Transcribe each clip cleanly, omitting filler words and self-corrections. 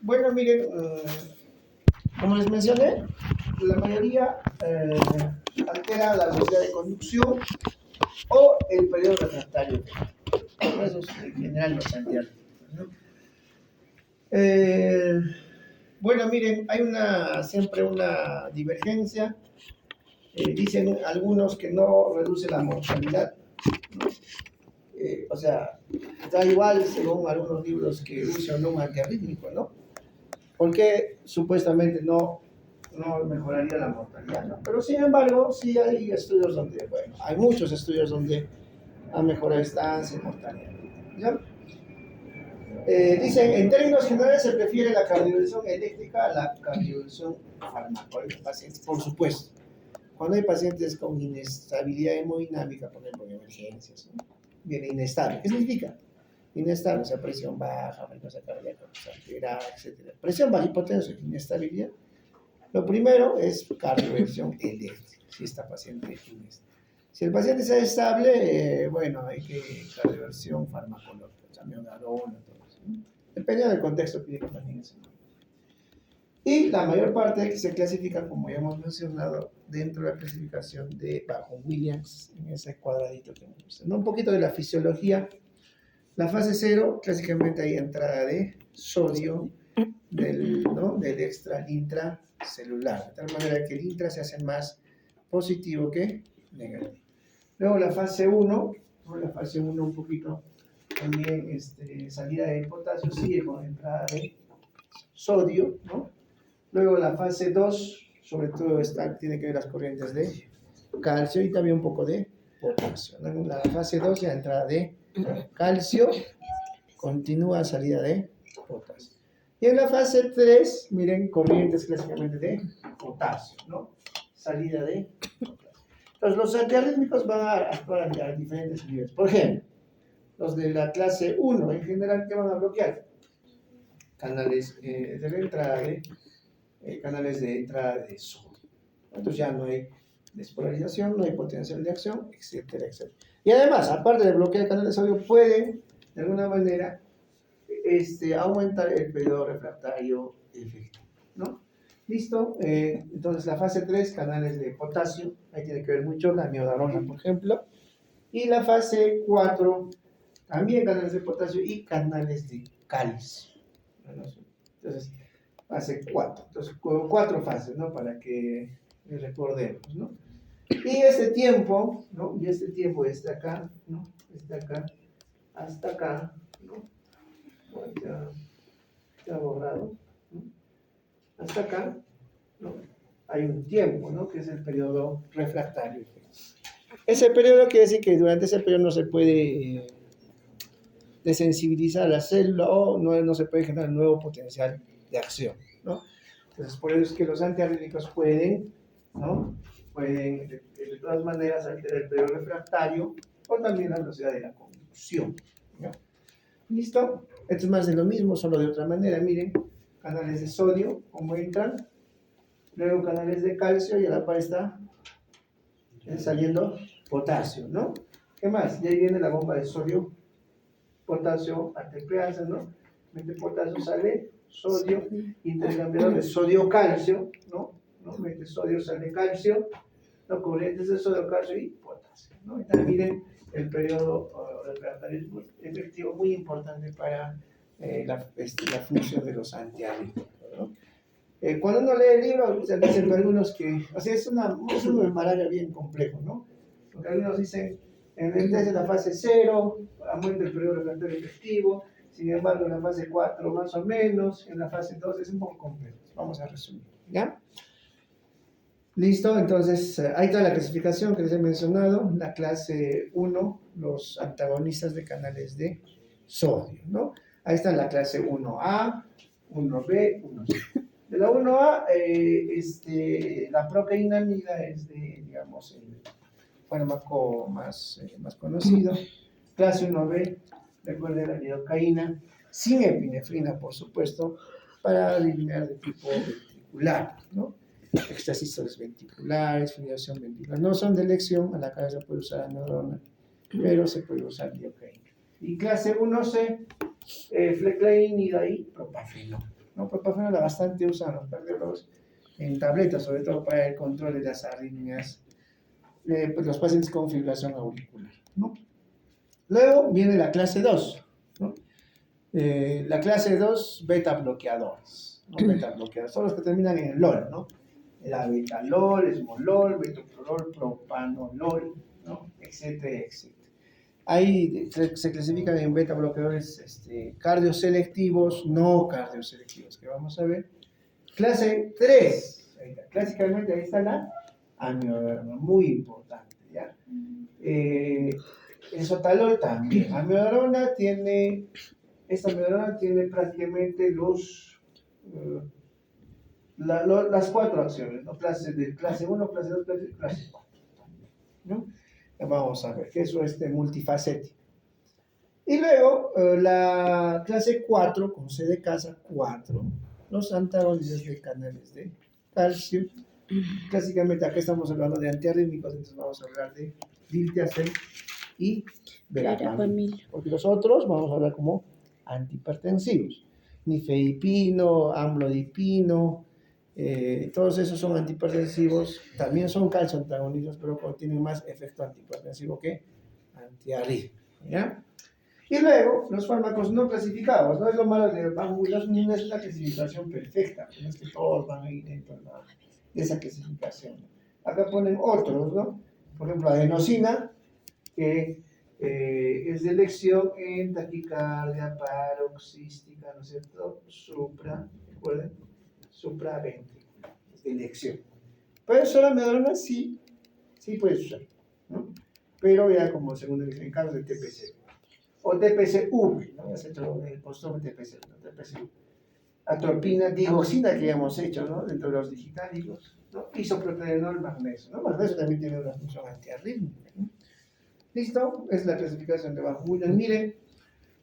Bueno, miren, como les mencioné, la mayoría altera la velocidad de conducción o el periodo refractario. Eso es en general los antialérgicos, ¿no? Bueno, miren, hay siempre una divergencia. Dicen algunos que no reduce la mortalidad, ¿no? O sea, da igual según algunos libros que use o no un antiarrítmico, ¿no? Porque supuestamente no mejoraría la mortalidad, ¿no? Pero sin embargo, sí hay estudios donde, bueno, hay muchos estudios donde ha mejorado estancia y mortalidad, ¿ya? Dicen, en términos generales se prefiere la cardiovisión eléctrica a la cardiovisión farmacológica, pacientes, por supuesto. Cuando hay pacientes con inestabilidad hemodinámica, por ejemplo, en emergencias, ¿no? Viene inestable. ¿Qué significa? Inestable, o sea, presión baja, frecuencia cardíaca alterada, etc. Presión baja, hipotensión, inestabilidad. Lo primero es cardioversión eléctrica, si está paciente inestable. Si el paciente está estable, bueno, hay que cardioversión farmacológica, amiodarona, todo eso, ¿no? Depende del contexto clínico también. Y la mayor parte que se clasifica, como ya hemos mencionado, dentro de la clasificación de bajo Williams, en ese cuadradito que hemos visto, ¿no? Un poquito de la fisiología. La fase 0, clásicamente hay entrada de sodio del extra al intracelular, de tal manera que el intra se hace más positivo que negativo. Luego la fase 1, ¿no? La fase 1 un poquito también salida de potasio, sigue con entrada de sodio, ¿no? Luego la fase 2, sobre todo tiene que ver las corrientes de calcio y también un poco de potasio. En la fase 2 ya entrada de calcio, continúa salida de potasio. Y en la fase 3, miren, corrientes clásicamente de potasio, ¿no? Salida de potasio. Entonces, los antiarrítmicos van a actuar a diferentes niveles. Por ejemplo, los de la clase 1, en general, ¿qué van a bloquear? Canales canales de entrada de sodio. Entonces ya no hay despolarización, no hay potencial de acción, etcétera, etcétera. Y además, aparte de bloquear canales de sodio, pueden, de alguna manera, aumentar el periodo refractario efectivo, ¿no? ¿Listo? Entonces, la fase 3, canales de potasio, ahí tiene que ver mucho la amiodarona, por ejemplo. Y la fase 4, también canales de potasio y canales de calcio. Entonces, fase 4. Entonces, 4 fases, ¿no? Para que recordemos, ¿no? Y este tiempo, ¿no? Y este tiempo está acá, ¿no? Está acá, hasta acá, ¿no? Bueno, ya borrado, ¿no? Hasta acá, ¿no? Hay un tiempo, ¿no? Que es el periodo refractario. Ese periodo quiere decir que durante ese periodo no se puede desensibilizar la célula o no se puede generar nuevo potencial de acción, ¿no? Entonces, por eso es que los antiarrítmicos pueden, ¿no? Pueden de todas maneras alterar el periodo refractario o también la velocidad de la conducción, ¿no? ¿Listo? Esto es más de lo mismo, solo de otra manera. Miren, canales de sodio, cómo entran, luego canales de calcio y a la par está saliendo potasio, ¿no? ¿Qué más? Y ahí viene la bomba de sodio, potasio, ATPase, ¿no? Mete potasio, sale sodio, intercambiador de sodio-calcio, ¿no? Mete sodio, sale calcio, ¿no? Corrientes de sodio, calcio y potasio, ¿no? Y también miren el periodo refractario efectivo, muy importante para la función de los antiarrítmicos, ¿no? Cuando uno lee el libro, se dicen algunos que, o sea, es un embarazo bien complejo, ¿no? Porque algunos dicen, desde la fase 0, aumenta el periodo refractario efectivo, sin embargo, en la fase 4 más o menos, en la fase 2 es un poco complejo. Vamos a resumir, ¿ya? Listo, entonces ahí está la clasificación que les he mencionado. La clase 1, los antagonistas de canales de sodio, ¿no? Ahí está la clase 1A, 1B, 1C. De la 1A, la procainamida es digamos, el fármaco más conocido. Clase 1B, recuerden la lidocaína, sin epinefrina, por supuesto, para eliminar de tipo ventricular, ¿no? Extrasístoles ventriculares, fibrilación ventricular. No son de elección, a la cabeza puede usar amiodarona, pero se puede usar lidocaína. Y clase 1C fleclainida y propafeno. ¿No? Propafeno la bastante usan los cardiólogos en tabletas, sobre todo para el control de las arritmias, pues los pacientes con fibrilación auricular, ¿no? Luego viene la clase 2, ¿no? La clase 2, beta bloqueadores, ¿no? Beta bloqueadores, son los que terminan en LOL, ¿no? La betalol, esmolol, metoprolol, propanolol, ¿no? Etcétera, etcétera. Ahí se clasifican en beta bloqueadores cardioselectivos, no cardioselectivos, que vamos a ver. Clase 3, clásicamente ahí está la amiodarona, muy importante, ¿ya? El sotalol también. Esta amiodarona tiene prácticamente las 4 acciones, ¿no? Clase 1, clase 2, clase 4, ¿no? Vamos a ver, que eso es multifacético. Y luego la clase 4, con C de casa, 4, los antagonistas de canales de calcio. Clásicamente acá estamos hablando de antiarrítmicos, entonces vamos a hablar de diltiazem y verapamil. Porque los otros vamos a hablar como antihipertensivos. Nifedipino, amlodipino, todos esos son antihipertensivos, también son calcioantagonistas, pero tienen más efecto antihipertensivo que antiarrítmico, ¿ya? Y luego, los fármacos no clasificados, no es lo malo de Babulas, ni es una clasificación perfecta, no es que todos van a ir dentro de esa clasificación. Acá ponen otros, ¿no? Por ejemplo, adenosina, que es de elección en taquicardia paroxística, ¿no es cierto? Recuerden, supraventricular, es de elección. Pero solo amiodarona sí puedes usar, ¿no? Pero ya como segundo en casos de TPC. O TPC-V, ¿no? Ya se entró en el postor TPC, ¿no? TPC-V. Atropina, digoxina que ya hemos hecho, ¿no? Dentro de los digitálicos, ¿no? Isoproterenol, magnesio, ¿no? Magnesio también tiene una función antiarrítmica, ¿no? ¿Listo? Es la clasificación de Van Huylen. Miren,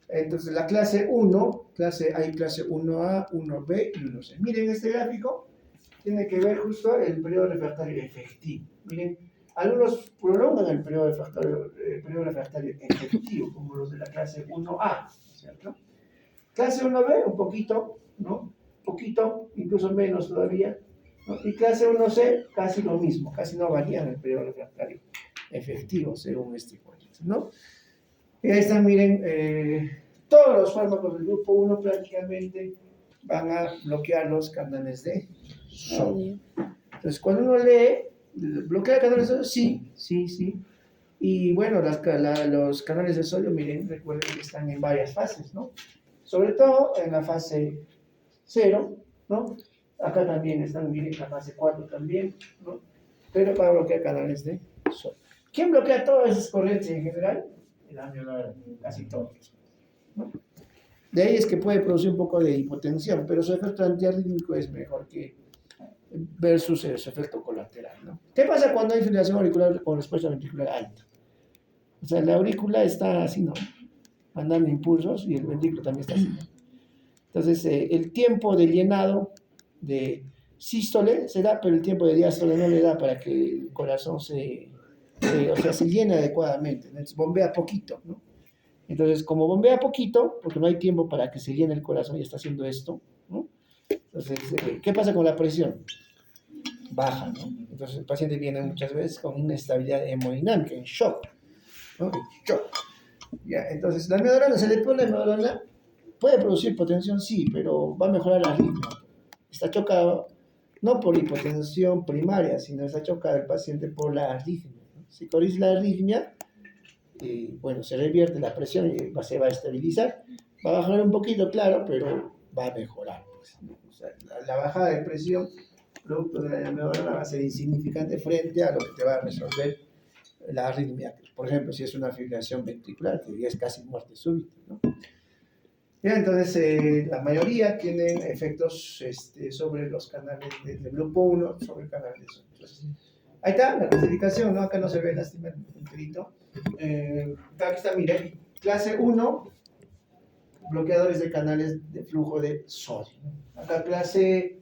entonces la clase 1, hay clase 1A, 1B y 1C. Miren este gráfico, tiene que ver justo el periodo refractario efectivo. Miren, algunos prolongan el periodo refractario efectivo, como los de la clase 1A, ¿cierto? Clase 1B, un poquito, ¿no? Poquito, incluso menos todavía, ¿no? Y clase 1C, casi lo mismo, casi no varían el periodo refractario efectivo, según este cuadro, ¿no? Y ahí están, miren, todos los fármacos del grupo 1 prácticamente van a bloquear los canales de sodio. Entonces, cuando uno lee, ¿bloquea canales de sodio? Sí. Y bueno, los canales de sodio, miren, recuerden que están en varias fases, ¿no? Sobre todo en la fase 0, ¿no? Acá también están, miren, la fase 4 también, ¿no? Pero para bloquear canales de sodio. ¿Quién bloquea todas esas corrientes en general? El amiodarona, casi todos, ¿no? De ahí es que puede producir un poco de hipotensión, pero su efecto antiarrítmico es mejor que versus su efecto colateral, ¿no? ¿Qué pasa cuando hay fibrilación auricular con respuesta ventricular alta? O sea, la aurícula está así, ¿no? Mandando impulsos y el ventrículo también está así, ¿no? Entonces, el tiempo de llenado de sístole se da, pero el tiempo de diástole no le da para que el corazón se llene adecuadamente, ¿no? Entonces, bombea poquito, ¿no? Entonces, como bombea poquito, porque no hay tiempo para que se llene el corazón y está haciendo esto, ¿no? Entonces, ¿qué pasa con la presión? Baja, ¿no? Entonces, el paciente viene muchas veces con inestabilidad hemodinámica, en shock, ¿no? Ya, entonces, la amiodarona, se le pone la amiodarona, puede producir hipotensión, sí, pero va a mejorar la arritmia. Está chocado no por hipotensión primaria, sino está chocado el paciente por la arritmia, ¿no? Si corrige la arritmia, bueno, se revierte la presión y se va a estabilizar. Va a bajar un poquito, claro, pero va a mejorar, pues, ¿no? O sea, la bajada de presión producto de la amiodarona va a ser insignificante frente a lo que te va a resolver la arritmia. Por ejemplo, si es una fibrilación ventricular, que ya es casi muerte súbita, ¿no? Ya, entonces, la mayoría tienen efectos sobre los canales del grupo 1, sobre el canal de sodio. Entonces, ahí está la clasificación, ¿no? Acá no se ve, lástima, el punterito. Aquí está, miren, clase 1, bloqueadores de canales de flujo de sodio. Acá clase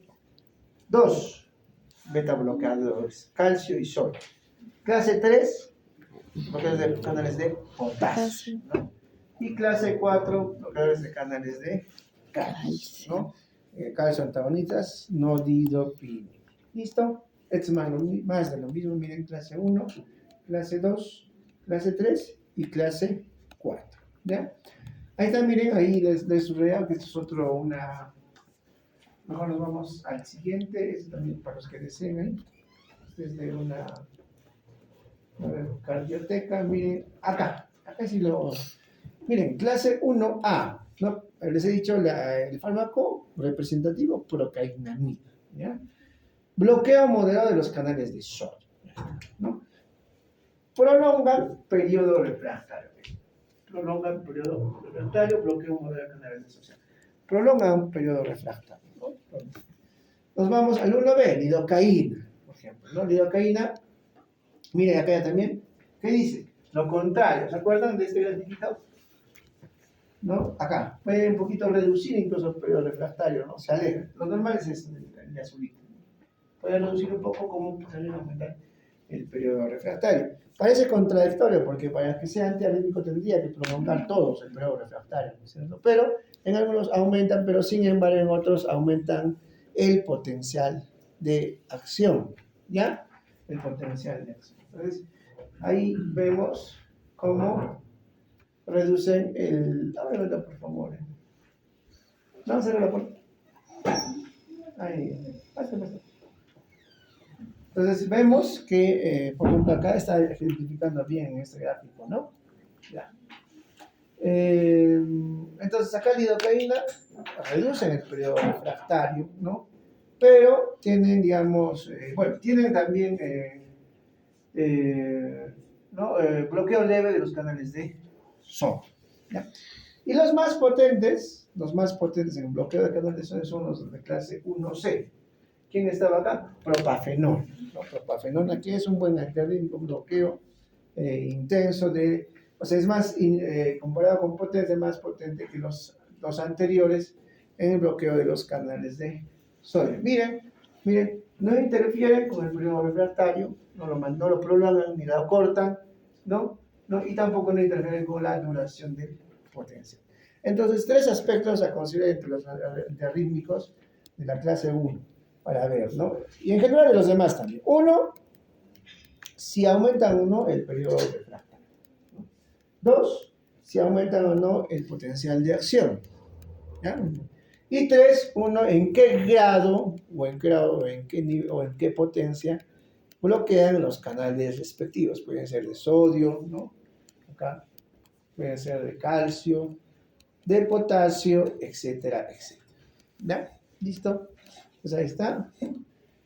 2, beta bloqueadores, calcio y sodio. Clase 3, bloqueadores de canales de potasio, ¿no? Y clase 4, bloqueadores de canales de calcio, ¿no? Calcio antagonistas, nodidopina. ¿Listo? Esto es más de lo mismo. Miren, clase 1, clase 2, clase 3 y clase 4. ¿Ya? Ahí está, miren, ahí les subrayado que esto es otro, Mejor nos vamos al siguiente, es también para los que deseen ahí. Este es de una cardioteca, miren, acá sí lo... Miren, clase 1A, ¿no? Les he dicho el fármaco representativo, procainamida, ¿ya? Bloqueo moderado de los canales de sodio, ¿no? Prolongan periodo refractario. Prolongan periodo refractario, bloqueo moderado de canales de sodio. Prolongan periodo refractario, ¿no? Nos vamos al 1B, lidocaína, por ejemplo, ¿no? Lidocaína, miren acá también, ¿qué dice? Lo contrario, ¿se acuerdan de este graficado? ¿No? Acá, puede un poquito reducir incluso el periodo refractario, ¿no? Se aleja. Lo normal es el azulito. Puede reducir un poco como puede aumentar el periodo refractario. Parece contradictorio porque para que sea antiarrítmico tendría que prolongar todos el periodo refractario, ¿no es cierto? Pero en algunos aumentan, pero sin embargo en otros aumentan el potencial de acción, ¿ya? El potencial de acción. Entonces, ahí vemos cómo reducen el... Ábrelo, por favor. Vamos a cerrar la puerta. Ahí, pasa. Entonces vemos que, por ejemplo, acá está ejemplificando bien en este gráfico, ¿no? Ya. Entonces acá la lidocaína reducen el periodo refractario, ¿no? Pero tienen, digamos, tienen también ¿no? Bloqueo leve de los canales de sodio, ¿ya? Y los más potentes en el bloqueo de canales de sodio son los de clase 1C. ¿Quién estaba acá? Propafenol, ¿no? Propafenol aquí es un buen antiarrítmico, un bloqueo intenso o sea, es más, comparado con potencia, más potente que los anteriores en el bloqueo de los canales de sodio. Miren, no interfieren con el periodo refractario, no lo prolongan ni lo cortan, ¿no? Y tampoco no interfieren con la duración de potencia. Entonces, 3 aspectos a considerar entre los antiarrítmicos de la clase 1 para ver, ¿no? Y en general de los demás también. Uno, si aumentan o no el periodo refractario. 2, si aumentan o no el potencial de acción. ¿Ya? Y 3, uno, en qué grado o en qué potencia bloquean los canales respectivos. Pueden ser de sodio, ¿no? Acá. Pueden ser de calcio, de potasio, etcétera, etcétera. ¿Ya? ¿Listo? Pues ahí está.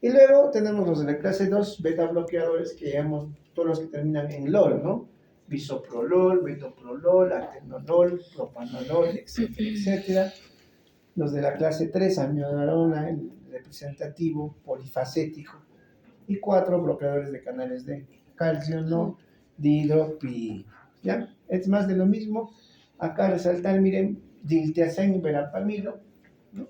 Y luego tenemos los de la clase 2, beta bloqueadores, que llamamos todos los que terminan en LOL, ¿no? Bisoprolol, metoprolol, atenolol, propanolol, etcétera, etcétera. Los de la clase 3, amiodarona, el representativo polifacético. Y 4 bloqueadores de canales de calcio, no dihidropina. ¿Ya? Es más de lo mismo. Acá resaltar, miren, diltiazem y verapamilo, ¿no?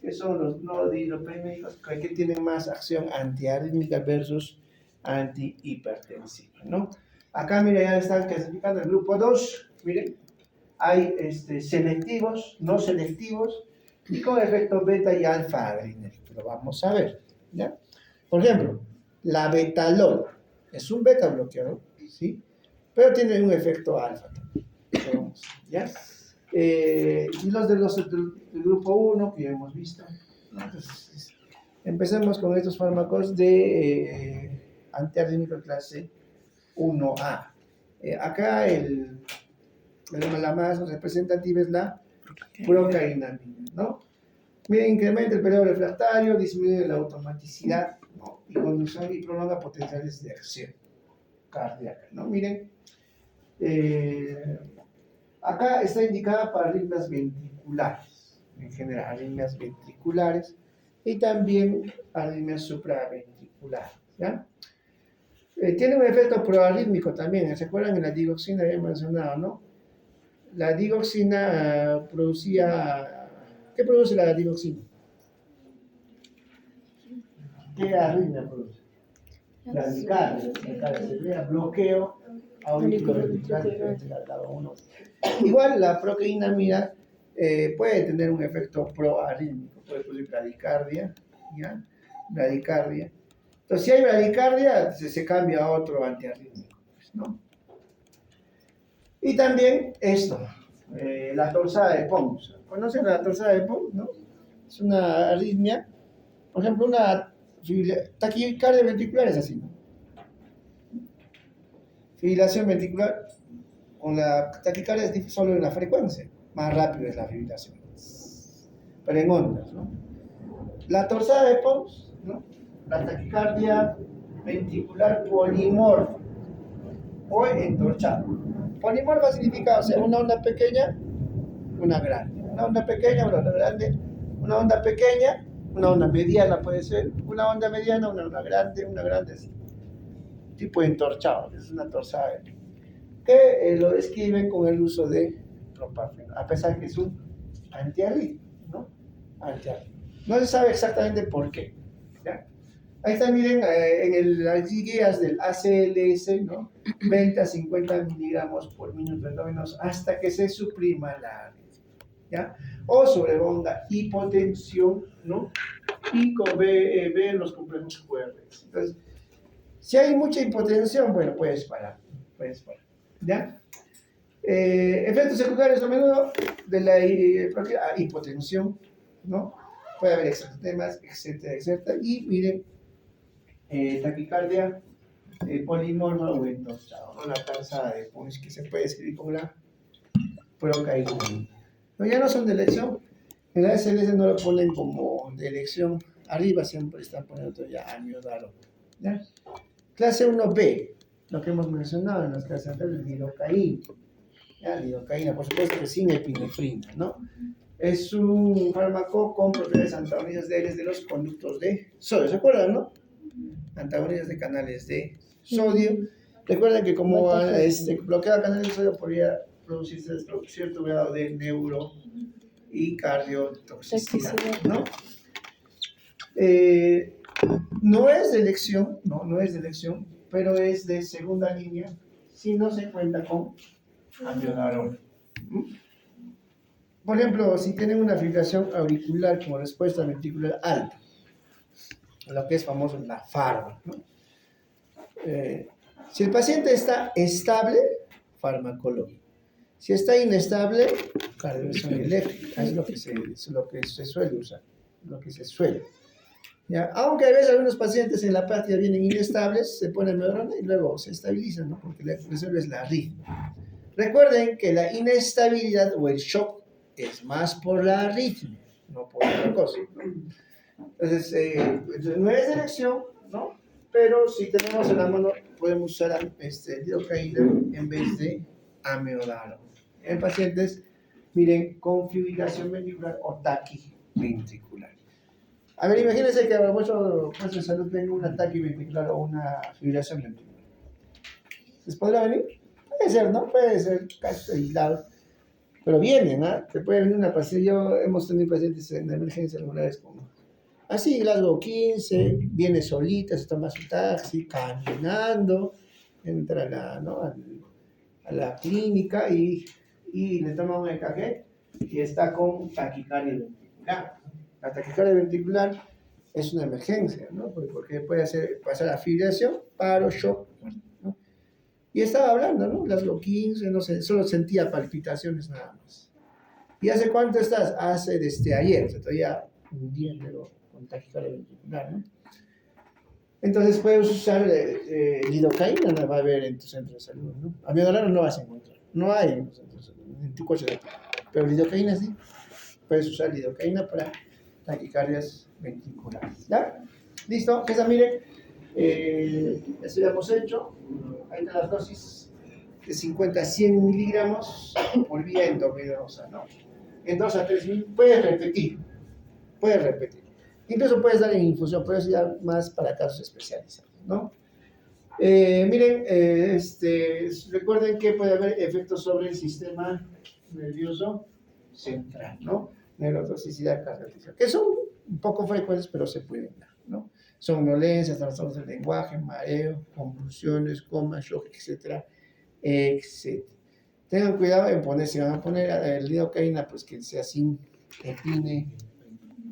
Que son los no dihidropínicos que tienen más acción antiarrítmica versus antihipertensiva, ¿no? Acá, miren, ya están clasificando el grupo 2, miren, hay selectivos, no selectivos, y con efecto beta y alfa adrenérgico. Lo vamos a ver, ¿ya? Por ejemplo, la betalol es un beta bloqueador, ¿sí? Pero tiene un efecto alfa también, ¿ya? Y los del grupo 1 que ya hemos visto, ¿no? Entonces, empecemos con estos fármacos de antiarrítmico clase 1A. Acá la más representativa es la procainamida, ¿no? Mira, incrementa el periodo refractario, disminuye la automaticidad, ¿no? Y prolonga potenciales de acción cardíaca, ¿no? Miren, acá está indicada para arritmias ventriculares, en general, arritmias ventriculares y también arritmias supraventriculares, ¿ya? Tiene un efecto proarrítmico también, ¿se acuerdan? En la digoxina había mencionado, ¿no? La digoxina producía... ¿Qué produce la digoxina? ¿Qué arritmia produce? La bloqueo auriculoventricular diferente al lado uno. Igual la procainamida puede tener un efecto proarrítmico, puede producir bradicardia, ¿ya? Bradicardia. Entonces, si hay bradicardia, se cambia a otro antiarrítmico, pues, ¿no? Y también esto, la torsada de Pons. ¿Conocen la torsada de Pons, no? Es una arritmia, por ejemplo, una taquicardia ventricular es así, ¿no? Fibrilación ventricular con la taquicardia es solo en la frecuencia, más rápido es la fibrilación, pero en ondas, ¿no? La torsada de Pons, ¿no? La taquicardia ventricular polimorfa o entorchada. Polimorfa significa, o sea, una onda pequeña, una grande, una onda pequeña, una onda grande, una onda pequeña, una onda mediana puede ser, una onda mediana, una grande, tipo entorchado, es una torsada de Pons, que lo describen con el uso de propafeno, a pesar que es un antiarrítmico, ¿no? Antiarrítmico. No se sabe exactamente por qué, ¿ya? Ahí está, miren, en las guías del ACLS, ¿no? 20 a 50 miligramos por minuto endógenos hasta que se suprima la arritmia, ¿ya? O sobreponga hipotensión, ¿no? Y con B los complejos QRS. Entonces, si hay mucha hipotensión, bueno, puedes parar, ¿ya? Efectos secundarios a menudo de la hipotensión, ¿no? Puede haber exantemas, etcétera, etcétera. Y miren, taquicardia polimorfa o entorchada, ¿no? La tasa de Pons que se puede escribir como la procainamida. No, ya no son de elección. En la SLS no lo ponen como de elección. Arriba siempre están poniendo ya amiodarone, ¿ya? Clase 1B, lo que hemos mencionado en las clases anteriores, lidocaína. ¿Ya? Lidocaína, por supuesto que sin epinefrina, ¿no? Es un fármaco con propiedades antagonistas de los conductos de sodio, ¿se acuerdan, no? Antagonistas de canales de sodio. Recuerden que como bloquea canales de sodio podría producirse cierto grado de neuro y cardiotoxicidad, ¿no? No es de elección, no es de elección, pero es de segunda línea si no se cuenta con amiodarone. Por ejemplo, si tienen una fibrilación auricular como respuesta ventricular alta, lo que es famoso la FARVA, ¿no? Si el paciente está estable, farmacología. Si está inestable, cardioversión eléctrica. Es lo que se suele usar, lo que se suele. ¿Ya? Aunque a veces algunos pacientes en la práctica vienen inestables, se ponen amiodarone y luego se estabilizan, ¿no? Porque resuelve la arritmia. Recuerden que la inestabilidad o el shock es más por la arritmia, no por otra cosa, ¿no? Entonces, no es de elección, ¿no? Pero si tenemos en la mano, podemos usar lidocaína en vez de amiodarone. En pacientes, miren, con fibrilación ventricular o taquiventricular. A ver, imagínense que a vuestro puesto de salud tenga un ataque ventricular o una fibrilación ventricular. ¿Les podrá venir? Puede ser, ¿no? Puede ser casos aislados. Pero vienen, ¿ah? Te puede venir una paciente. Hemos tenido pacientes en emergencia alguna vez como así, Glasgow 15, viene solita, se toma su taxi, caminando, entra a la clínica y le toma un EKG y está con taquicardia ventricular. La taquicardia ventricular es una emergencia, ¿no? Porque puede pasar a fibrilación, paro, shock, ¿no? Y estaba hablando, ¿no? Glasgow 15, no sé, solo sentía palpitaciones nada más. ¿Y hace cuánto estás? Hace desde ayer, o sea, todavía un día luego con taquicardia ventricular, ¿no? Entonces puedes usar lidocaína, la va a haber en tu centro de salud, ¿no? Amiodarone no vas a encontrar, no hay en los centros de salud, en tu coche de salud, pero lidocaína sí, puedes usar lidocaína para taquicardias ventriculares, ¿ya? ¿Listo? Esa, miren, eso ya hemos hecho, ahí están las dosis de 50 a 100 miligramos por vía endovenosa, ¿no? En 2 a 3 minutos, puedes repetir. Incluso puedes dar en infusión, pero eso ya más para casos especializados, ¿no? Miren, recuerden que puede haber efectos sobre el sistema nervioso central, ¿no? Neurotoxicidad, cardiotoxicidad, que son un poco frecuentes, pero se pueden dar, ¿no? Somnolencias, trastornos del lenguaje, mareo, convulsiones, coma, shock, etc. etc. Tengan cuidado en poner, si van a poner lidocaína, pues que sea sin epine,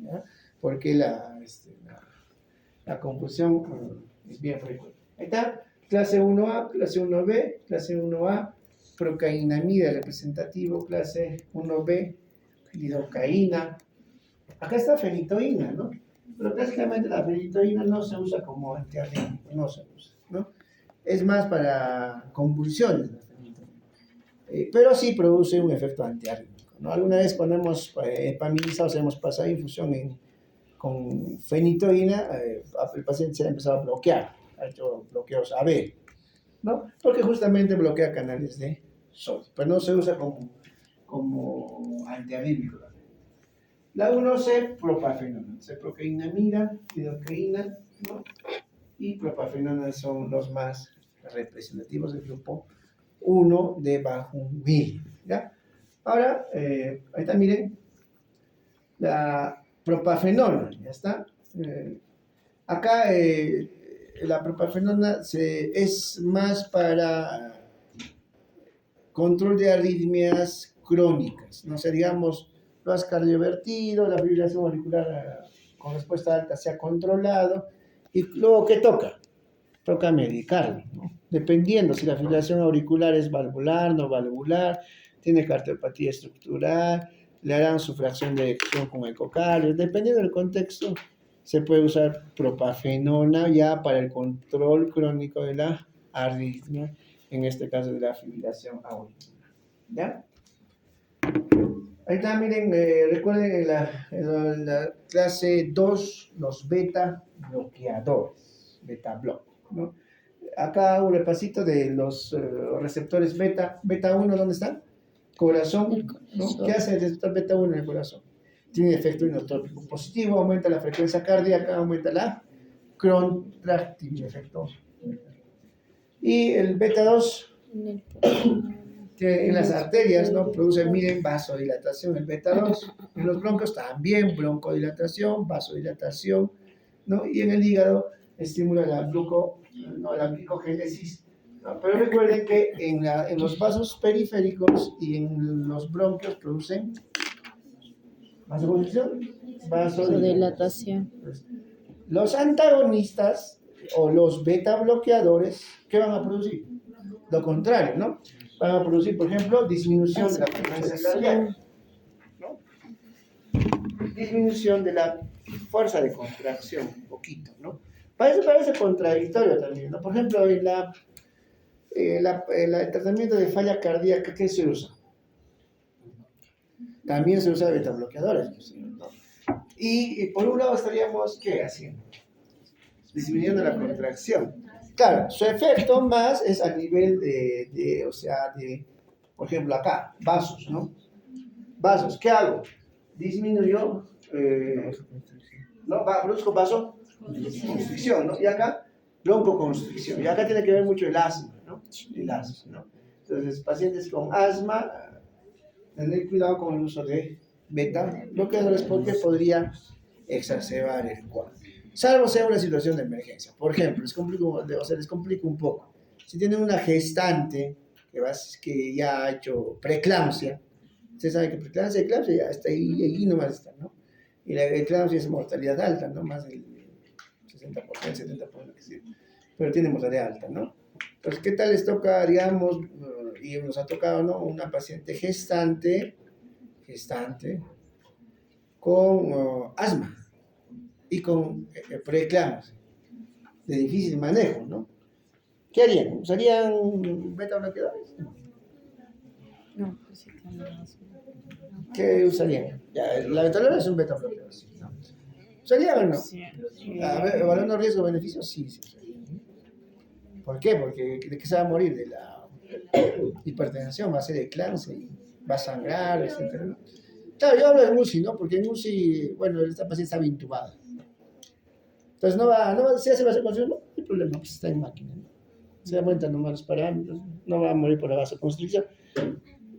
¿ya? Porque la confusión es bien frecuente. Ahí está, clase 1A, clase 1B, clase 1A, procainamida representativo, clase 1B, lidocaína. Acá está fenitoína, ¿no? Pero clásicamente la fenitoína no se usa como antiarrítmico, no se usa, ¿no? Es más para convulsiones la fenitoína. Pero sí produce un efecto antiarrítmico, ¿no? Alguna vez cuando hemos epamilizados, hemos pasado infusión con fenitoína, el paciente se ha empezado a bloquear, ha hecho bloqueos AB, ¿no? Porque justamente bloquea canales de sodio, pero no se usa como antiarrítmico. La 1C, propafenona, procainamida, lidocaína, ¿no? Y propafenona son los más representativos del grupo 1 de bajo 1000, ¿ya? Ahora, ahí está, miren, la propafenona, ya está. Acá la propafenona es más para control de arritmias crónicas, no sé, digamos, lo has cardiovertido, la fibrilación auricular con respuesta alta se ha controlado, y luego, ¿qué toca? Toca medicarlo, ¿no? Dependiendo si la fibrilación auricular es valvular, no valvular, tiene cardiopatía estructural, le harán su fracción de eyección con ecocardio, dependiendo del contexto, se puede usar propafenona ya para el control crónico de la arritmia, en este caso de la fibrilación auricular, ¿ya? Ahí está, miren, recuerden en la clase 2, los beta bloqueadores, beta block, ¿no? Acá un repasito de los receptores beta. Beta 1, ¿dónde están? Corazón, ¿no? ¿Qué hace el receptor beta 1 en el corazón? Tiene efecto inotrópico positivo, aumenta la frecuencia cardíaca, aumenta la contractilidad, efecto. Y el beta 2, que en las arterias, ¿no? Produce, miren, vasodilatación, el beta 2. En los broncos también broncodilatación, vasodilatación, ¿no? Y en el hígado estimula la glicogénesis, ¿no? Pero recuerden que en los vasos periféricos y en los bronquios producen vasodilatación. Los antagonistas o los beta bloqueadores, ¿qué van a producir? Lo contrario, ¿no? Van a producir, por ejemplo, disminución de la frecuencia cardíaca, ¿no? Disminución de la fuerza de contracción, un poquito, ¿no? Parece contradictorio también, ¿no? Por ejemplo, el tratamiento de falla cardíaca, ¿qué se usa? También se usa beta bloqueadores, ¿no? Y por un lado estaríamos, ¿qué haciendo? Disminuyendo la contracción. Claro, su efecto más es a nivel por ejemplo, acá, vasos, ¿no? Vasos, ¿qué hago? Disminuyo, ¿no? Produzco vasoconstricción, ¿no? Y acá, broncoconstricción. Y acá tiene que ver mucho el asma, ¿no? El asma, ¿no? Entonces, pacientes con asma, tener cuidado con el uso de beta bloqueadores porque podría exacerbar el cuadro. Salvo sea una situación de emergencia. Por ejemplo, les complico un poco. Si tienen una gestante que ya ha hecho preeclampsia, ustedes saben que preeclampsia y eclampsia ya está ahí nomás está, ¿no? Y la eclampsia es mortalidad alta, ¿no? Más del 60%, 70%, que sí. Pero tiene mortalidad alta, ¿no? Entonces, ¿qué tal les toca, digamos, y nos ha tocado, ¿no? Una paciente gestante con asma y con preeclampsia, de difícil manejo, ¿no? ¿Qué harían? ¿Usarían beta bloqueadores? No, pues sí, ¿Qué usarían? Ya, la beta es un beta bloqueador, ¿no? ¿Usarían o no? Sí. A ver, evaluando riesgo-beneficio, sí. ¿Por qué? Porque ¿de qué se va a morir? De la hipertensión, va a ser eclampsia y va a sangrar, etc., ¿no? Claro, yo hablo de UCI, ¿no? Porque en UCI, bueno, esta paciente estaba intubada. Entonces si hace vasoconstricción, no hay problema, pues está en máquina, ¿no? Se da cuenta nomás los parámetros, no va a morir por la vasoconstricción.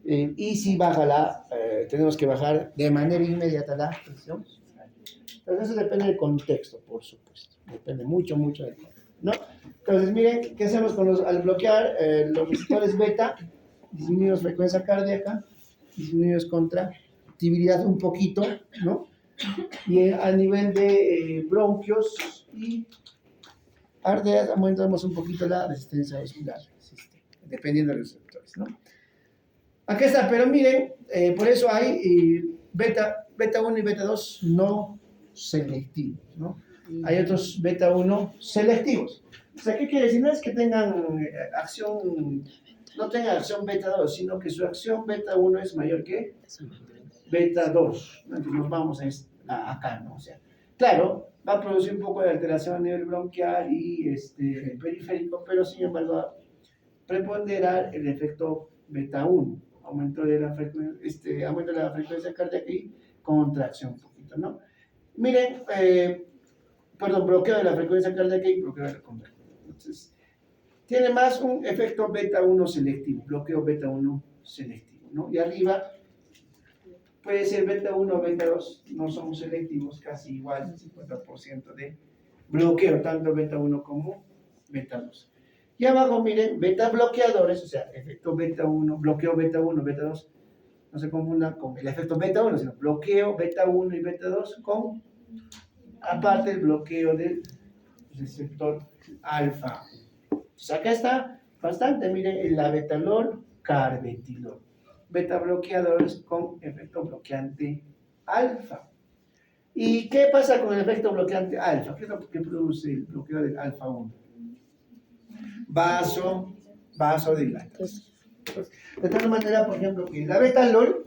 Y si baja tenemos que bajar de manera inmediata la presión. Entonces eso depende del contexto, por supuesto. Depende mucho del contexto. ¿no? Entonces, miren, ¿qué hacemos al bloquear los receptores beta? Disminuimos frecuencia cardíaca, disminuimos contractibilidad un poquito, ¿no? Y a nivel de bronquios y arterias aumentamos un poquito la resistencia vascular, dependiendo de los receptores, ¿no? Aquí está, pero miren, por eso hay beta 1 y beta 2 no selectivos, ¿no? Hay otros beta 1 selectivos. O sea, ¿qué quiere decir? No es que tengan no tengan acción beta 2, sino que su acción beta 1 es mayor que beta 2. Entonces nos vamos acá, ¿no? O sea, claro, va a producir un poco de alteración a nivel bronquial y periférico, pero sin embargo va a preponderar el efecto beta 1, aumento de la frecuencia cardíaca y contracción un poquito, ¿no? Miren, bloqueo de la frecuencia cardíaca y bloqueo de la contracción. Entonces, tiene más un efecto beta 1 selectivo, bloqueo beta 1 selectivo, ¿no? Y arriba puede ser beta 1 o beta 2, no son selectivos, casi igual, 50% de bloqueo, tanto beta 1 como beta 2. Y abajo, miren, beta bloqueadores, o sea, efecto beta 1, bloqueo beta 1, beta 2, no se confunda con el efecto beta 1, sino bloqueo beta 1 y beta 2 con, aparte, el bloqueo del receptor alfa. Entonces acá está bastante, miren, el labetalol, carvedilol. Beta bloqueadores con efecto bloqueante alfa. ¿Y qué pasa con el efecto bloqueante alfa? ¿Qué es lo que produce el bloqueo del alfa 1? Vasodilatación. De tal manera, por ejemplo, que la betalol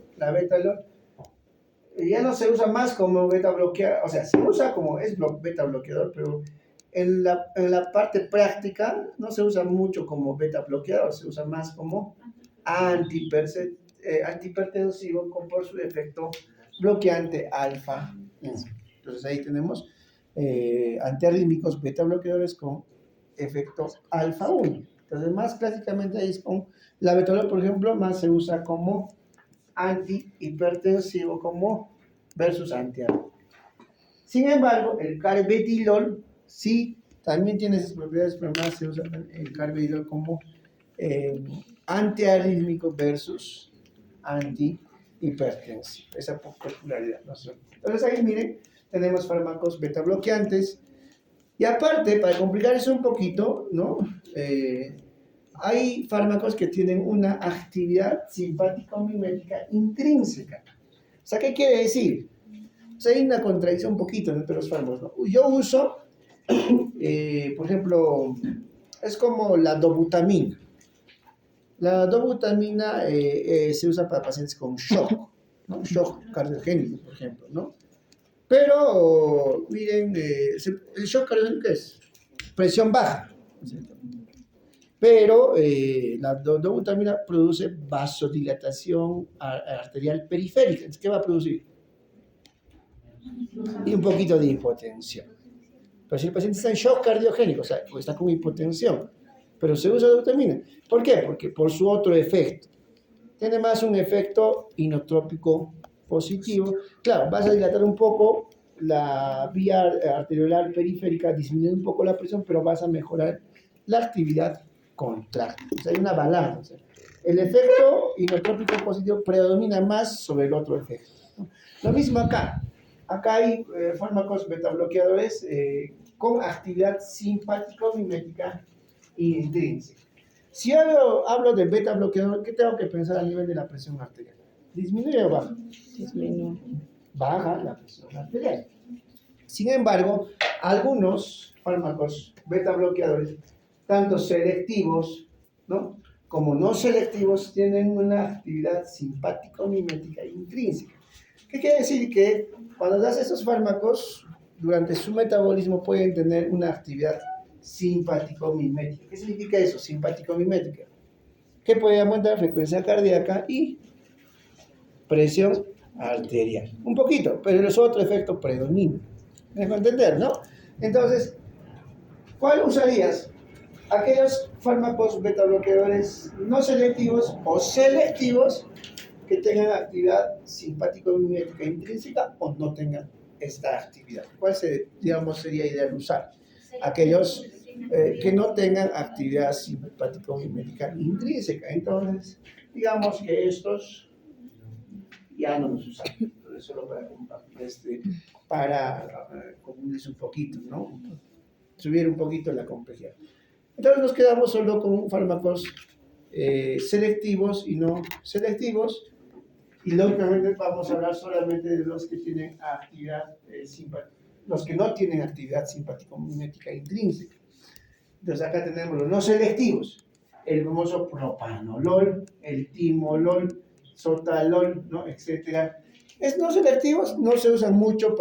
ya no se usa más como beta bloqueador, o sea, se usa como beta bloqueador, pero en la parte práctica no se usa mucho como beta bloqueador, se usa más como antihipertensivo por su efecto bloqueante alfa. Entonces ahí tenemos antiarrítmicos beta bloqueadores con efecto alfa 1. Entonces más clásicamente ahí es con la betalol, por ejemplo, más se usa como antihipertensivo versus antiarrítmico. Sin embargo, el carvedilol sí también tiene esas propiedades, pero más se usa el carvedilol como antiarrítmico versus antihipertensivo. Esa popularidad, ¿no? Entonces ahí miren, tenemos fármacos beta bloqueantes. Y aparte, para complicar eso un poquito, ¿no? Hay fármacos que tienen una actividad simpático-mimética intrínseca. O sea, ¿qué quiere decir? O sea, hay una contradicción un poquito entre los fármacos, ¿no? Yo uso, por ejemplo, es como la dobutamina. La dobutamina se usa para pacientes con shock, ¿no? Shock cardiogénico, por ejemplo, ¿no? Pero, miren, el shock cardiogénico es presión baja, ¿cierto? Pero la dobutamina produce vasodilatación arterial periférica. Entonces, ¿qué va a producir? Y un poquito de hipotensión. Pero si el paciente está en shock cardiogénico, o sea, está con hipotensión, pero se usa dobutamina. ¿Por qué? Porque por su otro efecto. Tiene más un efecto inotrópico positivo. Claro, vas a dilatar un poco la vía arteriolar periférica, disminuir un poco la presión, pero vas a mejorar la actividad contráctil. O sea, hay una balanza. O sea, el efecto inotrópico positivo predomina más sobre el otro efecto, ¿no? Lo mismo acá. Acá hay fármacos betabloqueadores con actividad simpático-mimética intrínseca. Si yo hablo de beta bloqueador, ¿qué tengo que pensar a nivel de la presión arterial? ¿Disminuye o baja? Disminuye. Baja la presión arterial. Sin embargo, algunos fármacos beta bloqueadores, tanto selectivos, ¿no?, como no selectivos, tienen una actividad simpático-mimética intrínseca. ¿Qué quiere decir? Que cuando das esos fármacos, durante su metabolismo pueden tener una actividad simpático-mimética. ¿Qué significa eso? Simpático-mimética. Que puede aumentar frecuencia cardíaca y presión arterial. Un poquito, pero los otros efectos predominan. ¿Me dejo entender, no? Entonces, ¿cuál usarías? Aquellos fármacos beta bloqueadores no selectivos o selectivos que tengan actividad simpático-mimética intrínseca o no tengan esta actividad. ¿Cuál sería ideal usar? Aquellos que no tengan actividad simpático-mimética intrínseca. Entonces, digamos que estos ya no los usamos, entonces solo para confundirse un poquito, ¿no? Subir un poquito la complejidad. Entonces nos quedamos solo con fármacos selectivos y no selectivos, y lógicamente vamos a hablar solamente de los que tienen actividad los que no tienen actividad simpático-mimética intrínseca. Entonces acá tenemos los no selectivos, el famoso propanolol, el timolol, sotalol, ¿no? Etcétera. Es no selectivos, no se usan mucho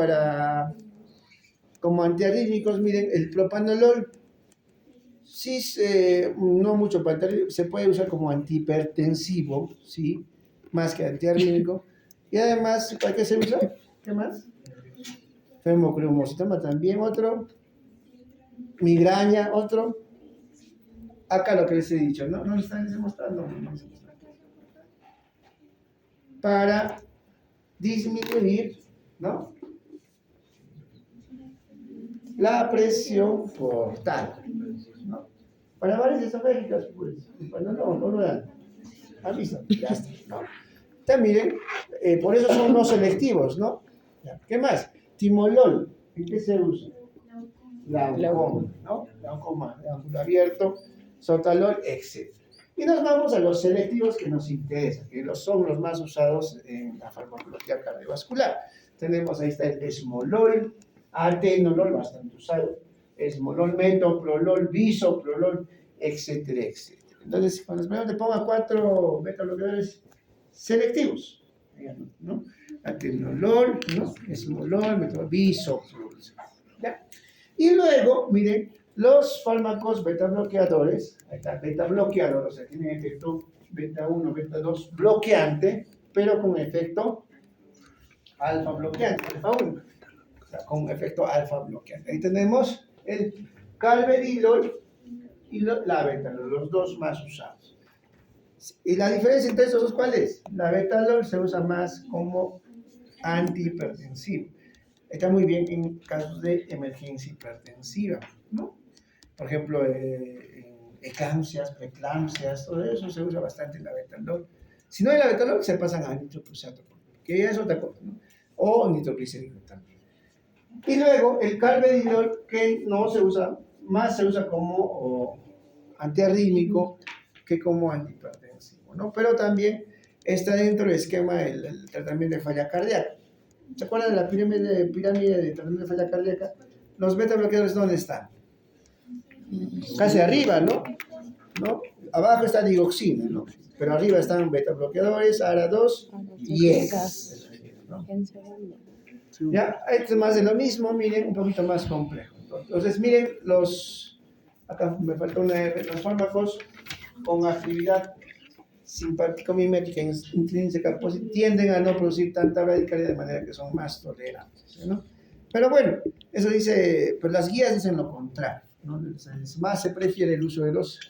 como antiarrítmicos. Miren, el propanolol sí, no mucho para antiarrítmico, se puede usar como antihipertensivo, ¿sí? Más que antiarrítmico. Y además, ¿para qué se usa? ¿Qué más? Fenmocromocitoma también, otro. Migraña, otro. Acá lo que les he dicho, ¿no? No les están mostrando. Para disminuir, ¿no? La presión portal, ¿no? Para varias esofégicas, pues, cuando no lo dan, avisan, ya está, ¿no? También, por eso son no selectivos, ¿no? ¿Qué más? Timolol, ¿en qué se usa? Glaucoma, ¿no? Glaucoma de ángulo abierto, sotalol, etc. Y nos vamos a los selectivos que nos interesan, que son los más usados en la farmacología cardiovascular. Tenemos, ahí está el esmolol, atenolol, bastante usado, esmolol, metoprolol, bisoprolol, etcétera, etcétera. Entonces, cuando te ponga 4 beta-bloqueadores selectivos, ¿no? Atenolol, ¿no? Esmolol, metoprolol, bisoprolol. ¿Ya? Y luego, miren, los fármacos beta-bloqueadores, ahí está, beta-bloqueador, o sea, tienen efecto beta-1, beta-2 bloqueante, pero con efecto alfa-bloqueante, alfa-1, o sea, con efecto alfa-bloqueante. Ahí tenemos el carvedilol y la betalol, los dos más usados. ¿Y la diferencia entre estos dos cuál es? La betalol se usa más como antihipertensivo. Está muy bien en casos de emergencia hipertensiva, ¿no? Por ejemplo, eclampsias, preeclampsias, todo eso se usa bastante en la betalol. Si no hay la betalol, se pasan a nitroprusato, que ya es otra cosa, ¿no? O nitroglicerina también. Y luego el carvedilol, que no se usa, más se usa como antiarrítmico que como antihipertensivo, ¿no? Pero también está dentro del esquema del tratamiento de falla cardíaca. ¿Se acuerdan de la pirámide de tratamiento de falla cardíaca? Los beta bloqueadores, ¿dónde están? Casi arriba, ¿no? Abajo está digoxina, ¿no? Pero arriba están beta bloqueadores, ARA2 y EX. ¿No? Ya, esto es más de lo mismo, miren, un poquito más complejo. Entonces, miren, acá me faltó los fármacos con actividad simpático-mimética intrínseca tienden a no producir tanta radicalidad, de manera que son más tolerantes, ¿no? Pero bueno, eso dice, pues las guías dicen lo contrario, ¿no? Más se prefiere el uso de los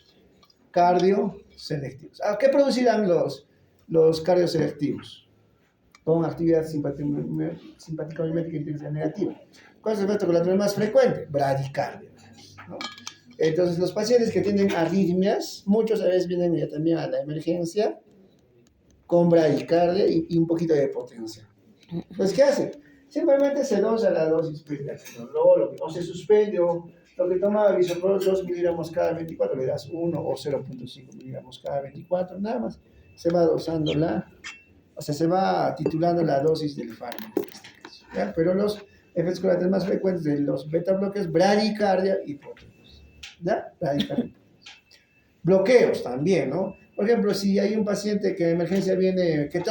cardioselectivos. ¿Qué producirán los cardioselectivos con actividad simpático-mimética intrínseca negativa? ¿Cuál es el efecto colateral más frecuente? Bradicardia, ¿no? Entonces, los pacientes que tienen arritmias, muchos a veces vienen ya también a la emergencia con bradicardia y un poquito de potencia. Pues, ¿qué hacen? Simplemente se dosa la dosis o se suspende, o lo que toma bisoprolol 2 miligramos cada 24, le das 1 o 0.5 miligramos cada 24, nada más. Se va dosando se va titulando la dosis del fármaco, ¿ya? Pero los efectos colaterales más frecuentes de los beta bloques, bradicardia y potencia. ¿Ya? Bloqueos también, ¿no? Por ejemplo, si hay un paciente que en emergencia viene, que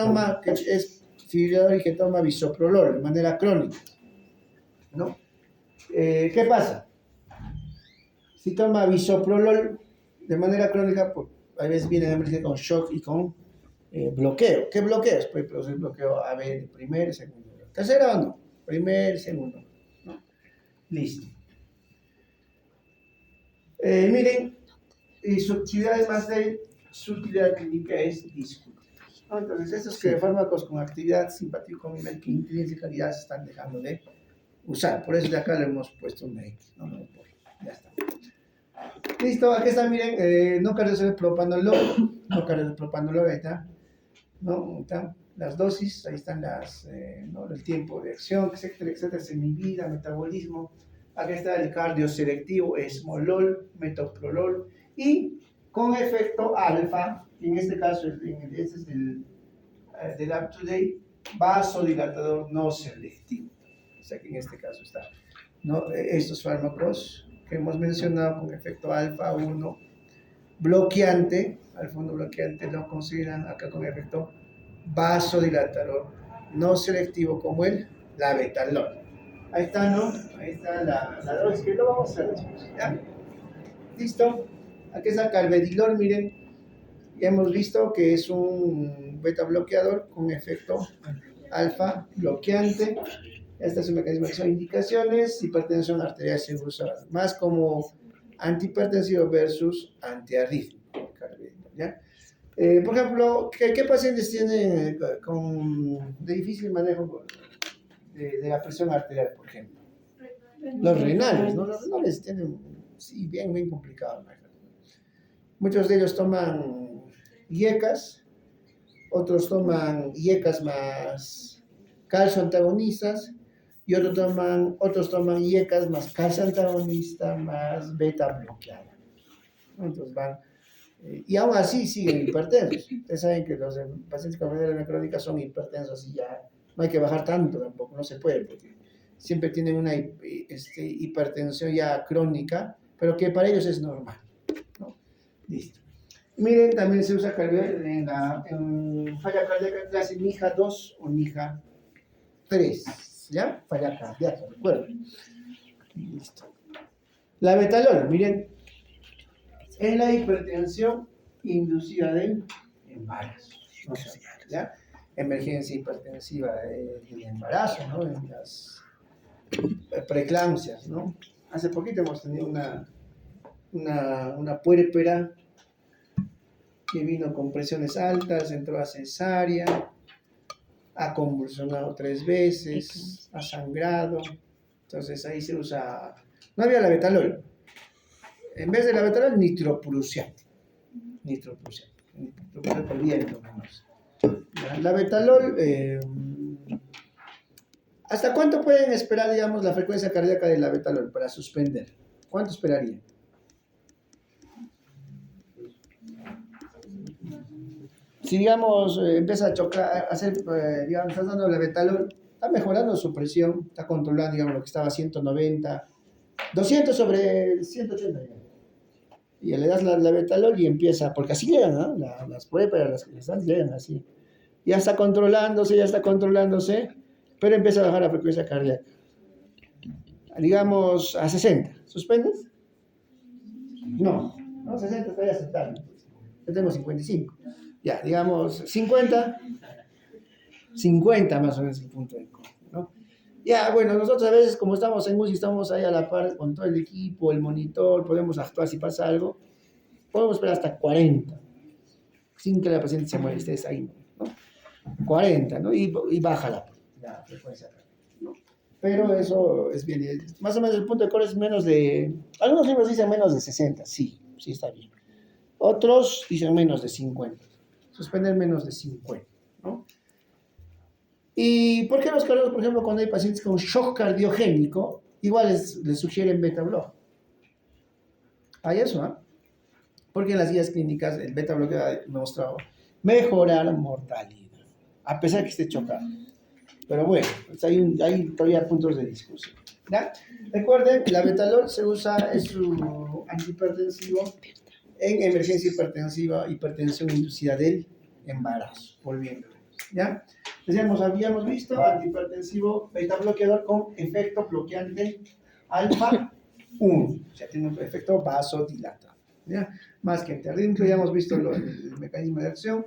es fibrilador y que toma bisoprolol de manera crónica, ¿no? ¿Qué pasa? Si toma bisoprolol de manera crónica, pues a veces viene en emergencia con shock y con bloqueo. ¿Qué bloqueos? Puede producir bloqueo AB de primer y segundo. ¿Tercera o no? Primer y segundo, ¿no? Listo. Miren, y su actividad además de su utilidad clínica es discutida. ¿No? Entonces, estos fármacos con actividad simpático-mimética intrínseca ya se están dejando de usar. Por eso de acá le hemos puesto una X, ¿no? Ya está. Listo, aquí está, miren, no cardios propanolol, no cardios propanolol, ahí está, ¿no? Ahí están las dosis, ahí están ¿no? El tiempo de acción, etcétera, etcétera, semivida, metabolismo. Aquí está el cardio selectivo, esmolol, metoprolol, y con efecto alfa, en este caso, este es del up-to-date, vasodilatador no selectivo. O sea que en este caso está, ¿no? Estos fármacos que hemos mencionado con efecto alfa 1 bloqueante, alfa 1 bloqueante lo consideran acá con efecto vasodilatador no selectivo como el labetalol. Ahí está, ¿no? Ahí está la dosis que lo vamos a hacer después, ¿ya? ¿Listo? Aquí está carvedilol, miren, ya hemos visto que es un beta bloqueador con efecto alfa bloqueante. Este es un mecanismo de acción. Indicaciones: hipertensión arterial se usa más como antihipertensivo versus antiarrítmico, ¿ya? Por ejemplo, ¿qué pacientes tienen de difícil manejo de la presión arterial, por ejemplo? Los renales, ¿no? Los renales tienen, sí, bien complicado. Muchos de ellos toman IECAS, otros toman IECAS más calcio antagonistas, y otros toman IECAS más calcio antagonista más beta bloqueada. Entonces van, y aún así siguen hipertensos. Ustedes saben que los pacientes con enfermedad crónica son hipertensos y ya no hay que bajar tanto tampoco, no se puede, porque siempre tienen una hipertensión ya crónica, pero que para ellos es normal, ¿no? Listo. Miren, también se usa en falla cardíaca clase NIHA 2 o NIHA 3, ¿ya? Falla cardíaca, recuerden. Listo. La betalol, miren, en la hipertensión inducida del embarazo, ¿no? ¿Ya? Emergencia hipertensiva del embarazo, ¿no? En las preeclampsias, ¿no? Hace poquito hemos tenido una puérpera que vino con presiones altas, entró a cesárea, ha convulsionado 3 veces, ha sangrado. Entonces ahí se usa, no había labetalol, en vez de labetalol, nitroprusiato por viento. Labetalol, ¿hasta cuánto pueden esperar, digamos, la frecuencia cardíaca del labetalol para suspender? ¿Cuánto esperarían? Si, digamos, empieza a chocar, a hacer, digamos, estás dando labetalol, está mejorando su presión, está controlando, digamos, lo que estaba a 190, 200 sobre 180, digamos. Y le das labetalol y empieza, porque así llegan, ¿no? Las puérperas, las que están, llegan así. Ya está controlándose, pero empieza a bajar la frecuencia cardíaca. Digamos, a 60. ¿Suspendes? No, 60 estaría aceptable. Yo tengo 55. Ya, digamos, 50 más o menos el punto de corte, ¿no? Ya, bueno, nosotros a veces, como estamos en UCI, estamos ahí a la par con todo el equipo, el monitor, podemos actuar si pasa algo, podemos esperar hasta 40, sin que la paciente se muera, estés ahí, ¿no? 40, ¿no? Y baja la frecuencia, ¿no? Pero eso es bien, más o menos el punto de corte es menos de, algunos libros dicen menos de 60, sí está bien. Otros dicen menos de 50. Suspender menos de 50, ¿no? ¿Y por qué los cardiólogos, por ejemplo, cuando hay pacientes con shock cardiogénico, igual les sugieren beta block? Hay eso, ¿ah? Porque en las guías clínicas el beta block ha demostrado mejorar mortalidad, a pesar que esté chocado. Pero bueno, pues hay todavía puntos de discusión, ¿ya? Recuerden, la betalol se usa, es su antihipertensivo en emergencia hipertensiva, hipertensión inducida del embarazo, volviendo, ¿ya? Habíamos visto antihipertensivo beta bloqueador con efecto bloqueante alfa 1, o sea, tiene un efecto vasodilatador, ¿ya? Más que antiarrítmico, ya hemos visto el mecanismo de acción.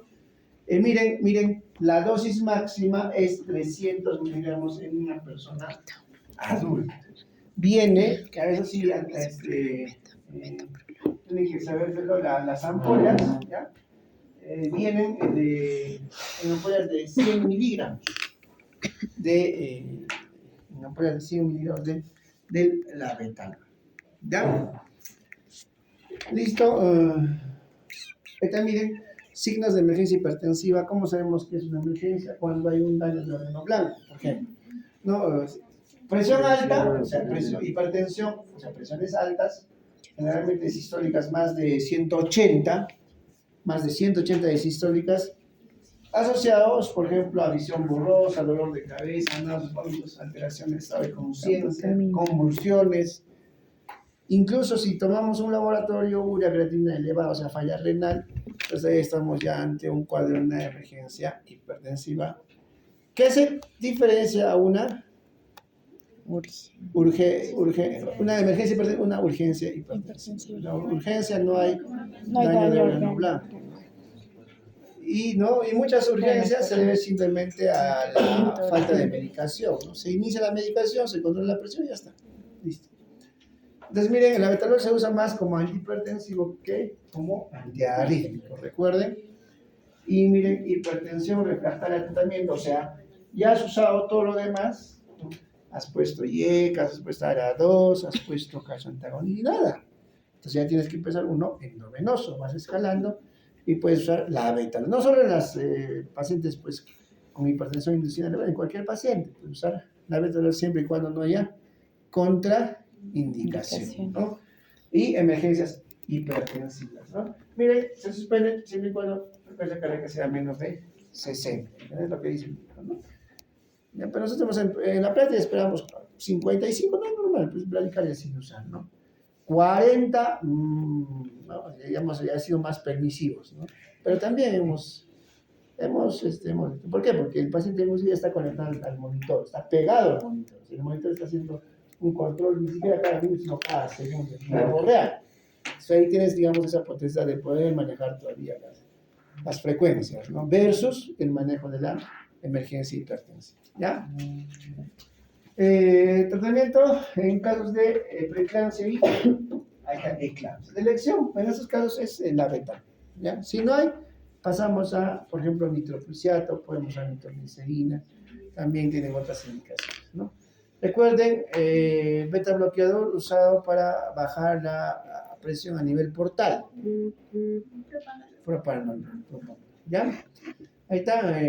Miren, la dosis máxima es 300 miligramos en una persona adulta. Viene, que a veces sí, tienen que saberlo, las ampollas, ¿ya? Vienen en ampollas de 100 miligramos de del labetalol, ¿ya? Listo. Ahorita miren, signos de emergencia hipertensiva. ¿Cómo sabemos que es una emergencia? Cuando hay un daño del órgano blanco, por ejemplo. ¿No? Presión alta, o sea, hipertensión, o sea, presiones altas, generalmente sistólicas más de 180 de sistólicas, asociados, por ejemplo, a visión borrosa, dolor de cabeza, náuseas, vómitos, alteraciones de estado de conciencia, convulsiones. Incluso si tomamos un laboratorio, urea creatina elevada, o sea, falla renal, pues ahí estamos ya ante un cuadro de una emergencia hipertensiva. ¿Qué se diferencia a una una emergencia hipertensiva, una urgencia hipertensiva? La urgencia no hay daño de órgano blanco. Y muchas urgencias se debe simplemente a la falta de medicación, ¿no? Se inicia la medicación, se controla la presión y ya está. Listo. Entonces, miren, el labetalol se usa más como antihipertensivo que como antiarrítmico, recuerden. Y miren, hipertensión refractaria al tratamiento, o sea, ya has usado todo lo demás, ¿no? Has puesto IECA, has puesto ARA2, has puesto caso antagonista y nada. Entonces ya tienes que empezar uno endovenoso, vas escalando y puedes usar la labetalol. No solo en las pacientes pues, con hipertensión inducida, en cualquier paciente, puedes usar la labetalol siempre y cuando no haya contraindicación, ¿no? Y emergencias hipertensivas, ¿no? Miren, se suspende siempre y cuando la frecuencia cardíaca sea menos de 60, es lo que dicen, ¿no? Ya, pero nosotros en la práctica esperamos 55, no es normal, pues bradicardia sin usar, ¿no? 40, no, ya sido más permisivos, ¿no? Pero también ¿por qué? Porque el paciente inclusive está conectado al monitor, está pegado al monitor, el monitor está haciendo un control ni siquiera cada minuto, sino cada segundo, en tiempo real. Entonces ahí tienes, digamos, esa potencia de poder manejar todavía las frecuencias, ¿no? Versus el manejo de la emergencia hipertensiva, ¿ya? Tratamiento en casos de preeclampsia y eclampsia. La elección en estos casos es la beta, ¿ya? Si no hay, pasamos a, por ejemplo, nitroprusiato, podemos usar nitroglicerina, también tienen otras indicaciones, ¿no? Recuerden, beta bloqueador usado para bajar la presión a nivel portal. Propranolol, ¿ya? Ahí está,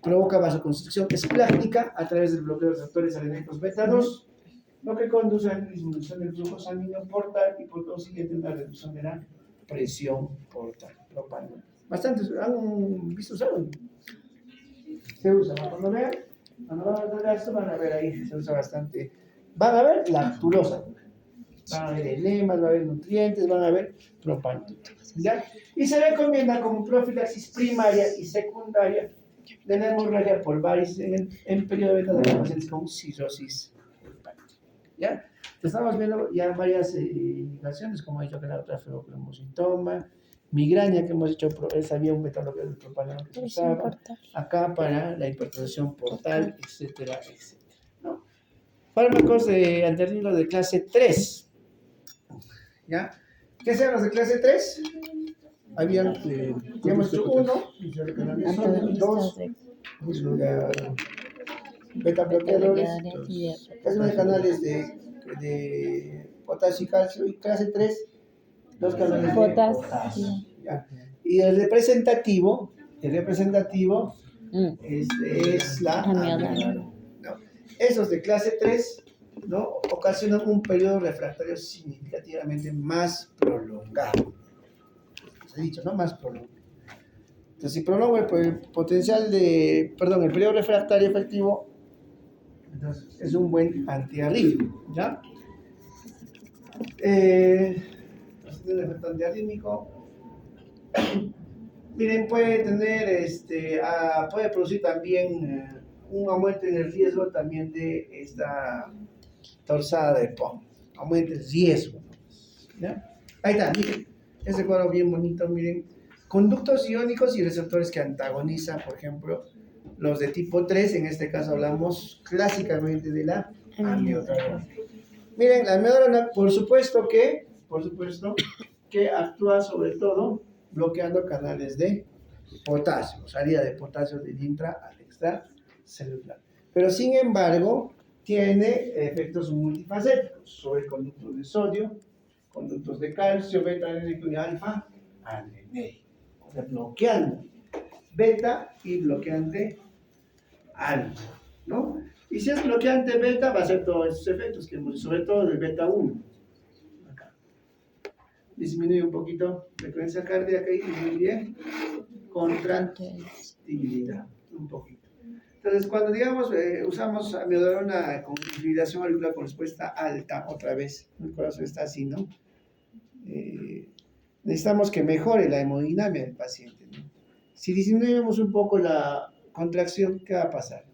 provoca vasoconstricción esplástica a través del bloqueo de receptores adrenérgicos beta 2, lo que conduce a la disminución del flujo sanguíneo portal y por consiguiente una reducción de la presión portal. Propranolol. Bastantes, ¿han visto usarlo? Se usa, ¿no? Cuando van a ver esto, van a ver ahí, se usa bastante. Van a ver lactulosa, van a ver enemas, van a ver nutrientes, van a ver propanol, ¿ya? Y se recomienda como profilaxis primaria y secundaria de la hemorragia por varices en periodo beta de los pacientes con cirrosis hepática, ¿ya? Estamos viendo ya varias indicaciones, como he dicho que la otra feocromocitoma, migraña que hemos hecho, había un beta-bloqueador del propanol que se usaba, acá para la hipertensión portal, etcétera, etcétera, ¿no? Fármacos de antiarrítmicos de clase 3, ¿ya? ¿Qué sean los de clase 3? Habían, ya hemos hecho uno, dos, beta-bloqueadores, de canales de potasio y calcio, y clase 3, dos canales de potasio. ¿Ya? Y el representativo es la amiloidona, ¿no? Esos de clase 3, ¿no? Ocasionan un periodo refractario significativamente más prolongado. He dicho, ¿no? Más prolongado. Entonces, si prolongo el periodo refractario efectivo, entonces es un buen antiarrítmico, ¿ya? El efecto antiarrítmico, miren, puede tener, puede producir también un aumento en el riesgo también de esta torsada de Pohm, aumenta el riesgo, ¿ya? Ahí está, miren, este cuadro bien bonito, miren, conductos iónicos y receptores que antagonizan, por ejemplo, los de tipo 3, en este caso hablamos clásicamente de la amiodarona. Miren, la amiodarona, por supuesto que actúa sobre todo bloqueando canales de potasio, salida de potasio del intra al extracelular. Pero sin embargo, tiene efectos multifacéticos sobre el conducto de sodio, conductos de calcio, beta adrenérgico y alfa adrenérgico. O sea, bloqueando beta y bloqueante alfa, ¿no? Y si es bloqueante beta, va a hacer todos estos efectos, que sobre todo el beta 1. Acá. Disminuye un poquito la frecuencia cardíaca y disminuye contractilidad, un poquito. Entonces, cuando digamos usamos amiodarona con fibrilación auricular con respuesta alta, otra vez, el corazón está así, ¿no? Necesitamos que mejore la hemodinamia del paciente, ¿no? Si disminuimos un poco la contracción, ¿qué va a pasar?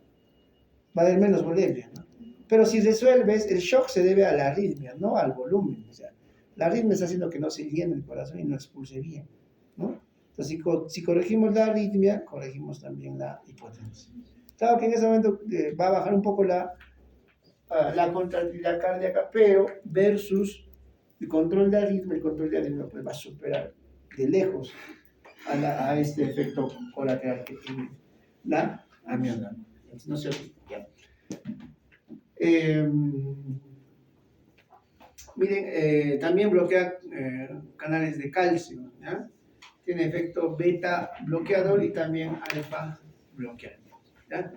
Va a haber menos volemia, ¿no? Pero si resuelves, el shock se debe a la arritmia, no al volumen. O sea, la arritmia está haciendo que no se llene el corazón y no expulse bien, ¿no? Entonces, si corregimos la arritmia, corregimos también la hipotensión. Claro que en ese momento va a bajar un poco la contractilidad cardíaca, pero versus el control de arritmia, el control de arritmia pues va a superar de lejos a este efecto colateral que tiene la amiodarona. No se olviden. Miren, también bloquea canales de calcio, ¿ya? Tiene efecto beta bloqueador y también alfa bloqueador, ¿ya?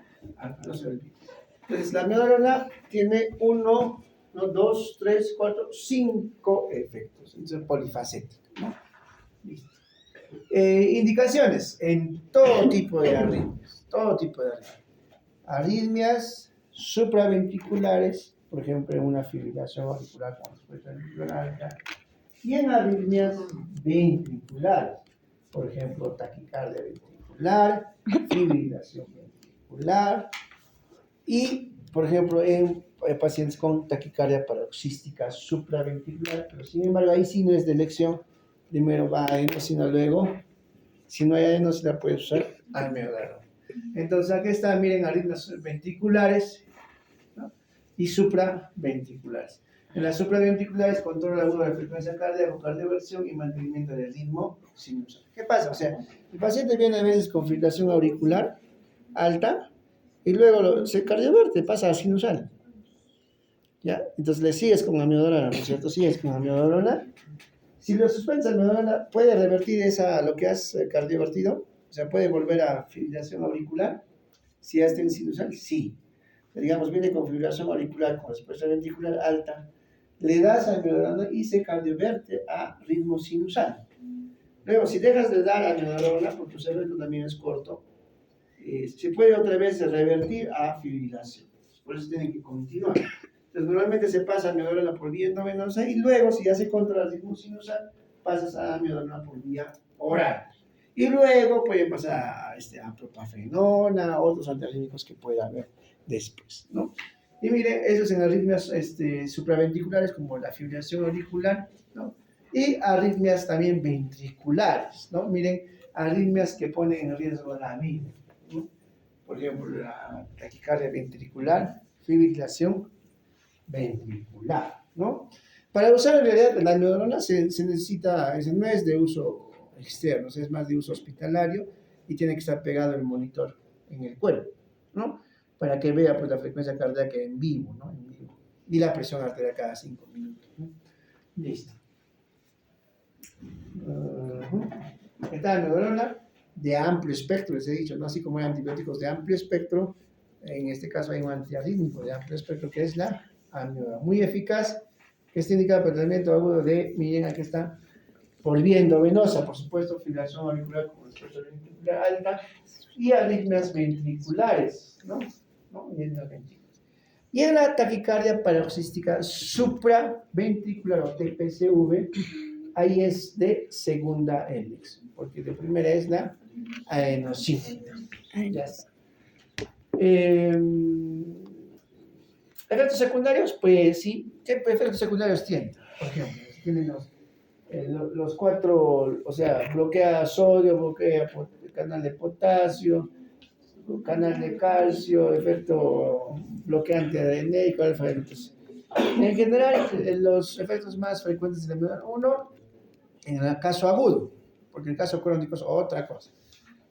No se olviden. Entonces, la amiodarona tiene 1, 2, 3, 4, 5 efectos. Entonces, es polifacético, ¿no? Listo. Indicaciones en todo tipo de arritmias, arritmias supraventriculares, por ejemplo, en una fibrilación auricular con respuesta ventricular alta, y en arritmias ventriculares, por ejemplo, taquicardia ventricular, fibrilación ventricular, y, por ejemplo, en pacientes con taquicardia paroxística supraventricular, pero sin embargo, ahí sí no es de elección. Primero va a adenosina, luego, si no hay adenosina, puede usar amiodarona. Entonces, aquí está, miren, arritmias ventriculares, ¿no? Y supraventriculares. En las supraventriculares, control agudo de la frecuencia cardíaca, cardioversión y mantenimiento del ritmo sinusal. ¿Qué pasa? O sea, el paciente viene a veces con fibrilación auricular alta y luego se cardioverte, pasa a sinusal. ¿Ya? Entonces le sigues con amiodarona, ¿no es cierto? Sigues con amiodarona. Si lo suspendes amiodarona, ¿puede revertir lo que has cardiovertido? O sea, ¿puede volver a fibrilación auricular? Si ya está en sinusal, sí. Digamos, viene con fibrilación auricular con respuesta ventricular alta, le das amiodarona y se cardioverte a ritmo sinusal. Luego, si dejas de dar amiodarona, porque tu cerebro también es corto, se puede otra vez revertir a fibrilación. Por eso tienen que continuar. Entonces, normalmente se pasa amiodarona por vía endovenosa y luego, si ya se controla el ritmo sinusal, pasas a amiodarona por vía oral. Y luego pueden pasar a propafenona, otros antiarrítmicos que pueda haber después, ¿no? Y miren, eso es en arritmias supraventriculares como la fibrilación auricular, ¿no? Y arritmias también ventriculares, ¿no? Miren, arritmias que ponen en riesgo la vida, ¿no? Por ejemplo, la taquicardia ventricular, fibrilación ventricular, ¿no? Para usar en realidad la amiodarona se necesita, no es de uso externo, es más de uso hospitalario y tiene que estar pegado el monitor en el cuerpo, ¿no? Para que vea pues, la frecuencia cardíaca en vivo, ¿no? En vivo. Y la presión arterial cada 5 minutos, ¿no? Listo. Esta amiodarona de amplio espectro, les he dicho, ¿no? Así como hay antibióticos de amplio espectro, en este caso hay un antiarrítmico de amplio espectro que es la amiodarona, muy eficaz, que está indicado para el tratamiento agudo de, miren, aquí está, por vía endovenosa, por supuesto, fibrilación auricular con respuesta ventricular alta y arritmias ventriculares, ¿no? Y en la taquicardia paroxística supraventricular o TPCV, ahí es de segunda elección, porque de primera es la adenosina. Ya está. ¿Efectos secundarios? Pues sí. ¿Qué efectos secundarios tienen? Por ejemplo, tienen los 4, o sea, bloquea sodio, bloquea el canal de potasio, canal de calcio, efecto bloqueante adrenérgico, alfa. Entonces, en general, los efectos más frecuentes de la amiodarona, uno, en el caso agudo, porque en el caso crónico es otra cosa.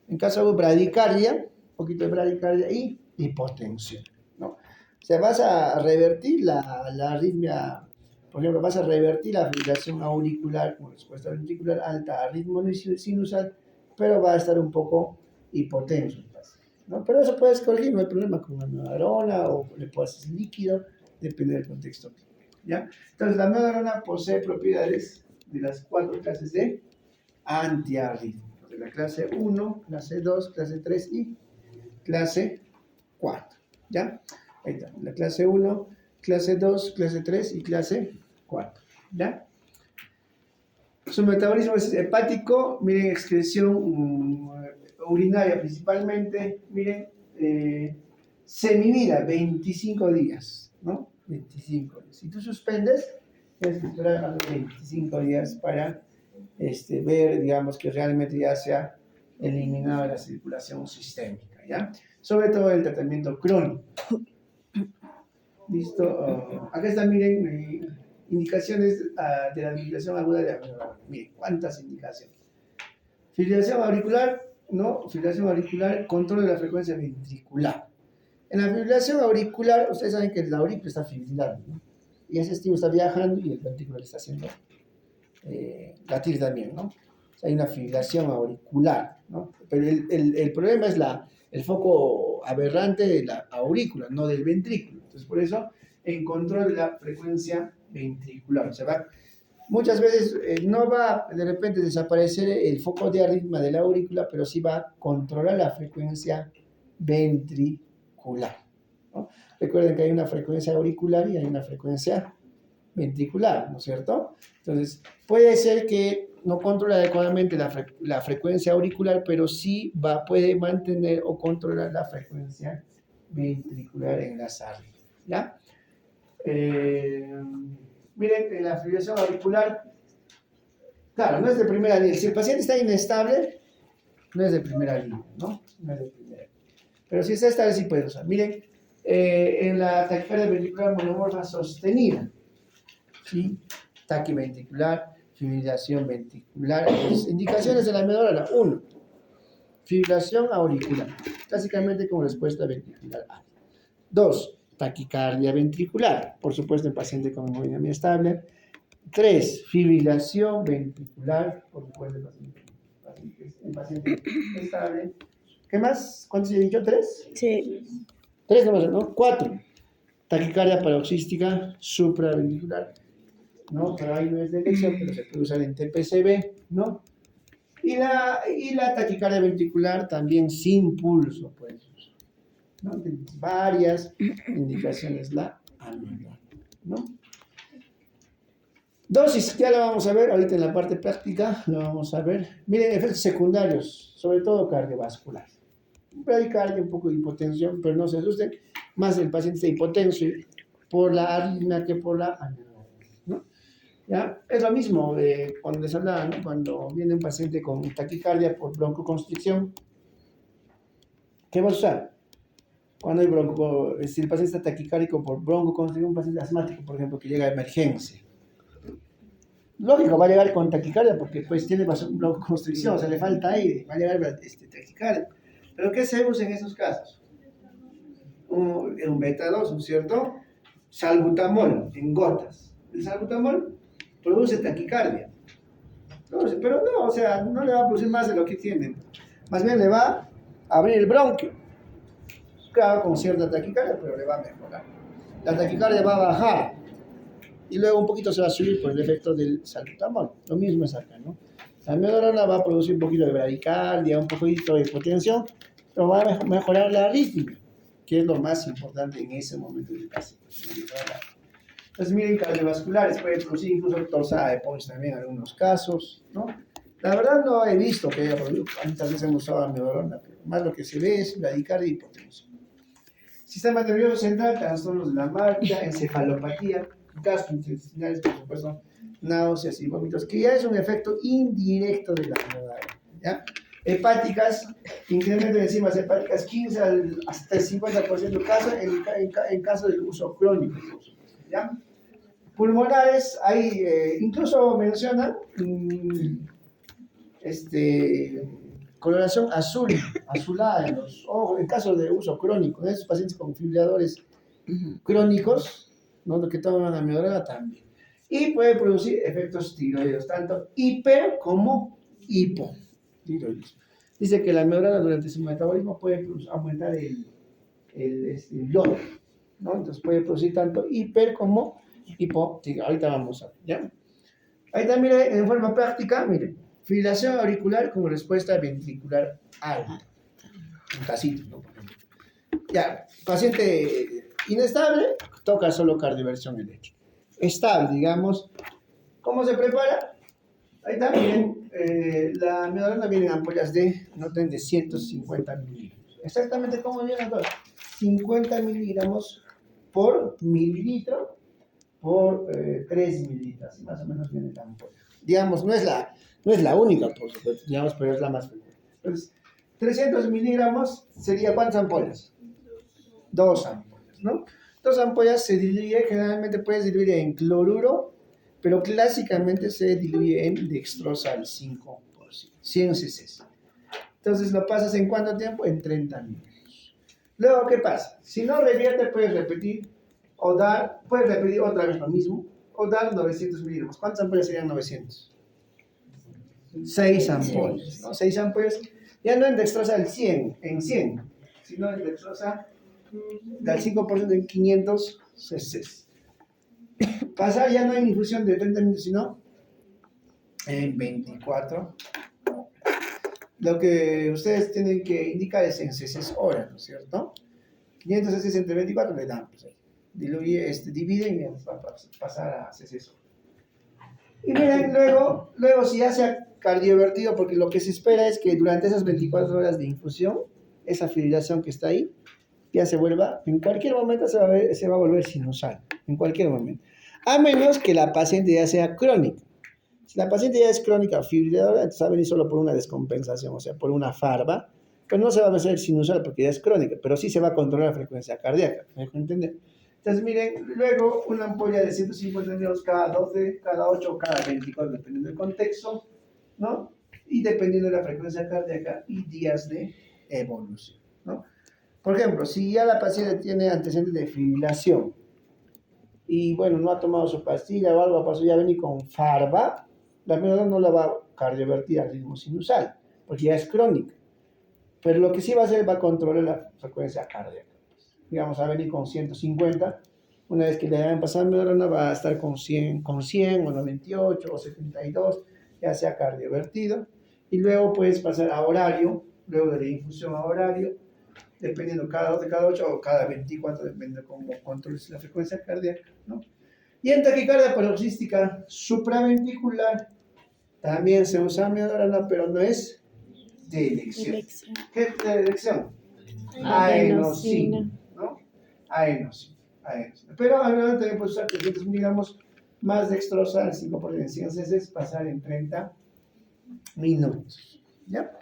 En caso agudo, bradicardia, un poquito de bradicardia y hipotensión, ¿no? O sea, vas a revertir la arritmia Por ejemplo, vas a revertir la fibrilación auricular con respuesta ventricular alta a ritmo sinusal, pero va a estar un poco hipotenso el paciente, ¿no? Pero eso puedes corregir, no hay problema con una amiodarona o le hacer líquido, depende del contexto clínico, ¿ya? Entonces, la amiodarona posee propiedades de las 4 clases de antiarrítmicos, de la clase 1, clase 2, clase 3 y clase 4, ¿ya? Ahí está, la clase 1, clase 2, clase 3 y clase 4, ¿ya? Su metabolismo es hepático, miren, excreción urinaria principalmente, miren, semivida, 25 días, ¿no? 25 días. Si tú suspendes, tienes que esperar a los 25 días para ver, digamos, que realmente ya se ha eliminado la circulación sistémica, ¿ya? Sobre todo el tratamiento crónico. ¿Listo? Acá están, miren, indicaciones de la fibrilación aguda de la. Miren, cuántas indicaciones. Fibrilación auricular, ¿no? Fibrilación auricular, control de la frecuencia ventricular. En la fibrilación auricular, ustedes saben que la aurícula está fibrilando, ¿no? Y ese estímulo está viajando y el ventrículo le está haciendo latir también, ¿no? O sea, hay una fibrilación auricular, ¿no? Pero el problema es el foco aberrante de la aurícula, no del ventrículo. Entonces, por eso, en control de la frecuencia ventricular. O sea, muchas veces no va de repente a desaparecer el foco de arritmia de la aurícula, pero sí va a controlar la frecuencia ventricular, ¿no? Recuerden que hay una frecuencia auricular y hay una frecuencia ventricular, ¿no es cierto? Entonces, puede ser que no controla adecuadamente la frecuencia auricular, pero sí puede mantener o controlar la frecuencia ventricular en las arritmias, ¿ya? Miren, en la fibrilación auricular, claro, no es de primera línea. Si el paciente está inestable, no es de primera línea, ¿no? No es de primera línea. Pero si está estable, sí puede usar. Miren, en la taquicardia ventricular monomorfa sostenida, ¿sí? Taquiventricular, fibrilación ventricular. Pues, indicaciones de la amiodarona. 1. Fibrilación auricular, clásicamente como respuesta ventricular A. 2. Taquicardia ventricular, por supuesto en paciente con hemodinamia estable. 3. Fibrilación ventricular, por supuesto en paciente estable. ¿Qué más? ¿Cuántos he dicho? ¿3? Sí. 3 nomás, ¿no? 4. Taquicardia paroxística supraventricular, ¿no? Pero ahí no es de elección, pero se puede usar en TPCB, ¿no? Y la taquicardia ventricular también sin pulso, pues, ¿no? De varias indicaciones la amiodarona, ¿no? Dosis, ya la vamos a ver ahorita en la parte práctica, lo vamos a ver. Miren, efectos secundarios, sobre todo cardiovascular. Bradicardia, un poco de hipotensión, pero no se asusten, más el paciente está hipotenso por la arritmia que por la amiodarona, ¿no? ¿Ya? Es lo mismo cuando les hablaba, ¿no? Cuando viene un paciente con taquicardia por broncoconstricción, ¿qué va a usar? Cuando hay si el paciente está taquicárdico por broncoconstricción, un paciente asmático, por ejemplo, que llega a emergencia. Lógico, va a llegar con taquicardia porque pues tiene broncoconstricción, o sea, le falta aire, va a llegar taquicardia. ¿Pero qué se usa en esos casos? Un beta 2, ¿no es cierto? Salbutamol en gotas. El salbutamol produce taquicardia. Entonces, pero no, o sea, no le va a producir más de lo que tiene. Más bien le va a abrir el bronquio. Claro, con cierta taquicardia, pero le va a mejorar. La taquicardia va a bajar y luego un poquito se va a subir por el efecto del salbutamol. Lo mismo es acá, ¿no? La amiodarona va a producir un poquito de bradicardia, un poquito de hipotensión, pero va a mejorar la arritmia, que es lo más importante en ese momento del paciente. Entonces, miren, cardiovasculares puede producir incluso tosada de Pons también en algunos casos, ¿no? La verdad no he visto que haya producido, muchas veces hemos usado amiodarona, pero más lo que se ve es bradicardia y hipotensión. Sistema nervioso central, trastornos de la marcha, encefalopatía, gastrointestinales, por supuesto, náuseas y vómitos, que ya es un efecto indirecto de la amiodarona, ¿ya? Hepáticas, incremento de enzimas hepáticas 15 hasta el 50% en caso del uso crónico, ¿ya? Pulmonares, ahí incluso mencionan coloración azulada en los ojos, en caso de uso crónico, de esos pacientes con fibriladores crónicos, ¿no? Que toman amiodarona también. y puede producir efectos tiroideos, tanto hiper como hipotiroidismo. Dice que la amiodarona durante su metabolismo puede aumentar el yodo, ¿no? Entonces puede producir tanto hiper como hipotiroidismo. Ahorita vamos a ver, ¿ya? Ahí también en forma práctica, miren, fibrilación auricular con respuesta ventricular alta. Un casito, ¿no? Ya, paciente inestable, toca solo cardioversión eléctrica. Estable, digamos, ¿cómo se prepara? Ahí también, la amiodarona viene en ampollas noten, de 150 mililitros. Exactamente cómo viene entonces, 50 miligramos por mililitro por 3 mililitros, más o menos viene la ampolla. Digamos, no es la única, por supuesto, digamos, pero es la más frecuente. Entonces, 300 miligramos sería ¿cuántas ampollas? 2 ampollas, ¿no? 2 ampollas se diluye, generalmente puedes diluir en cloruro, pero clásicamente se diluye en dextrosa al 5%, 100 cc. Entonces, ¿lo pasas en cuánto tiempo? En 30 minutos. Luego, ¿qué pasa? Si no revierte, puedes repetir otra vez lo mismo, o dar 900 miligramos. ¿Cuántas ampollas serían 900? 6 ampollas, ¿no? 6 ampollas, ya no en dextrosa al 100, sino en dextrosa del 5% en 500 cc. Pasar ya no en infusión de 30 minutos, sino en 24. Lo que ustedes tienen que indicar es en cc hora, ¿no es cierto? 500 cc entre 24 le dan, pues ahí. Divide y va a pasar a cc hora. Y miren, luego si ya se ha cardiovertido, porque lo que se espera es que durante esas 24 horas de infusión, esa fibrilación que está ahí, ya se vuelva, en cualquier momento se va a volver sinusal, en cualquier momento. A menos que la paciente ya sea crónica. Si la paciente ya es crónica o fibriladora, entonces va a venir solo por una descompensación, o sea, por una farba, pero no se va a hacer sinusal porque ya es crónica, pero sí se va a controlar la frecuencia cardíaca, ¿me dejo entender? Entonces, miren, luego una ampolla de 150 ml cada 12, cada 8 o cada 24, dependiendo del contexto, ¿no? Y dependiendo de la frecuencia cardíaca y días de evolución, ¿no? Por ejemplo, si ya la paciente tiene antecedentes de fibrilación y, bueno, no ha tomado su pastilla o algo pasó, ya venir con farba, la amiodarona no la va a cardiovertir al ritmo sinusal, porque ya es crónica. Pero lo que sí va a hacer, va a controlar la frecuencia cardíaca. Digamos, va a venir con 150, una vez que le hayan pasado amiodarona va a estar con 100 o 98 o 72, ya sea cardiovertido, y luego puedes pasar a horario, luego de la infusión a horario, dependiendo cada 12, cada 8 o cada 24, depende de cómo controles la frecuencia cardíaca, ¿no? Y en taquicardia paroxística supraventricular también se usa amiodarona, pero no es de elección. ¿Qué es de elección? Adenosina, ¿no? Adenosina. Pero amiodarona también puede usar 300 miligramos más dextrosa al 5% en 100 cc, pasar en 30 minutos, ¿ya?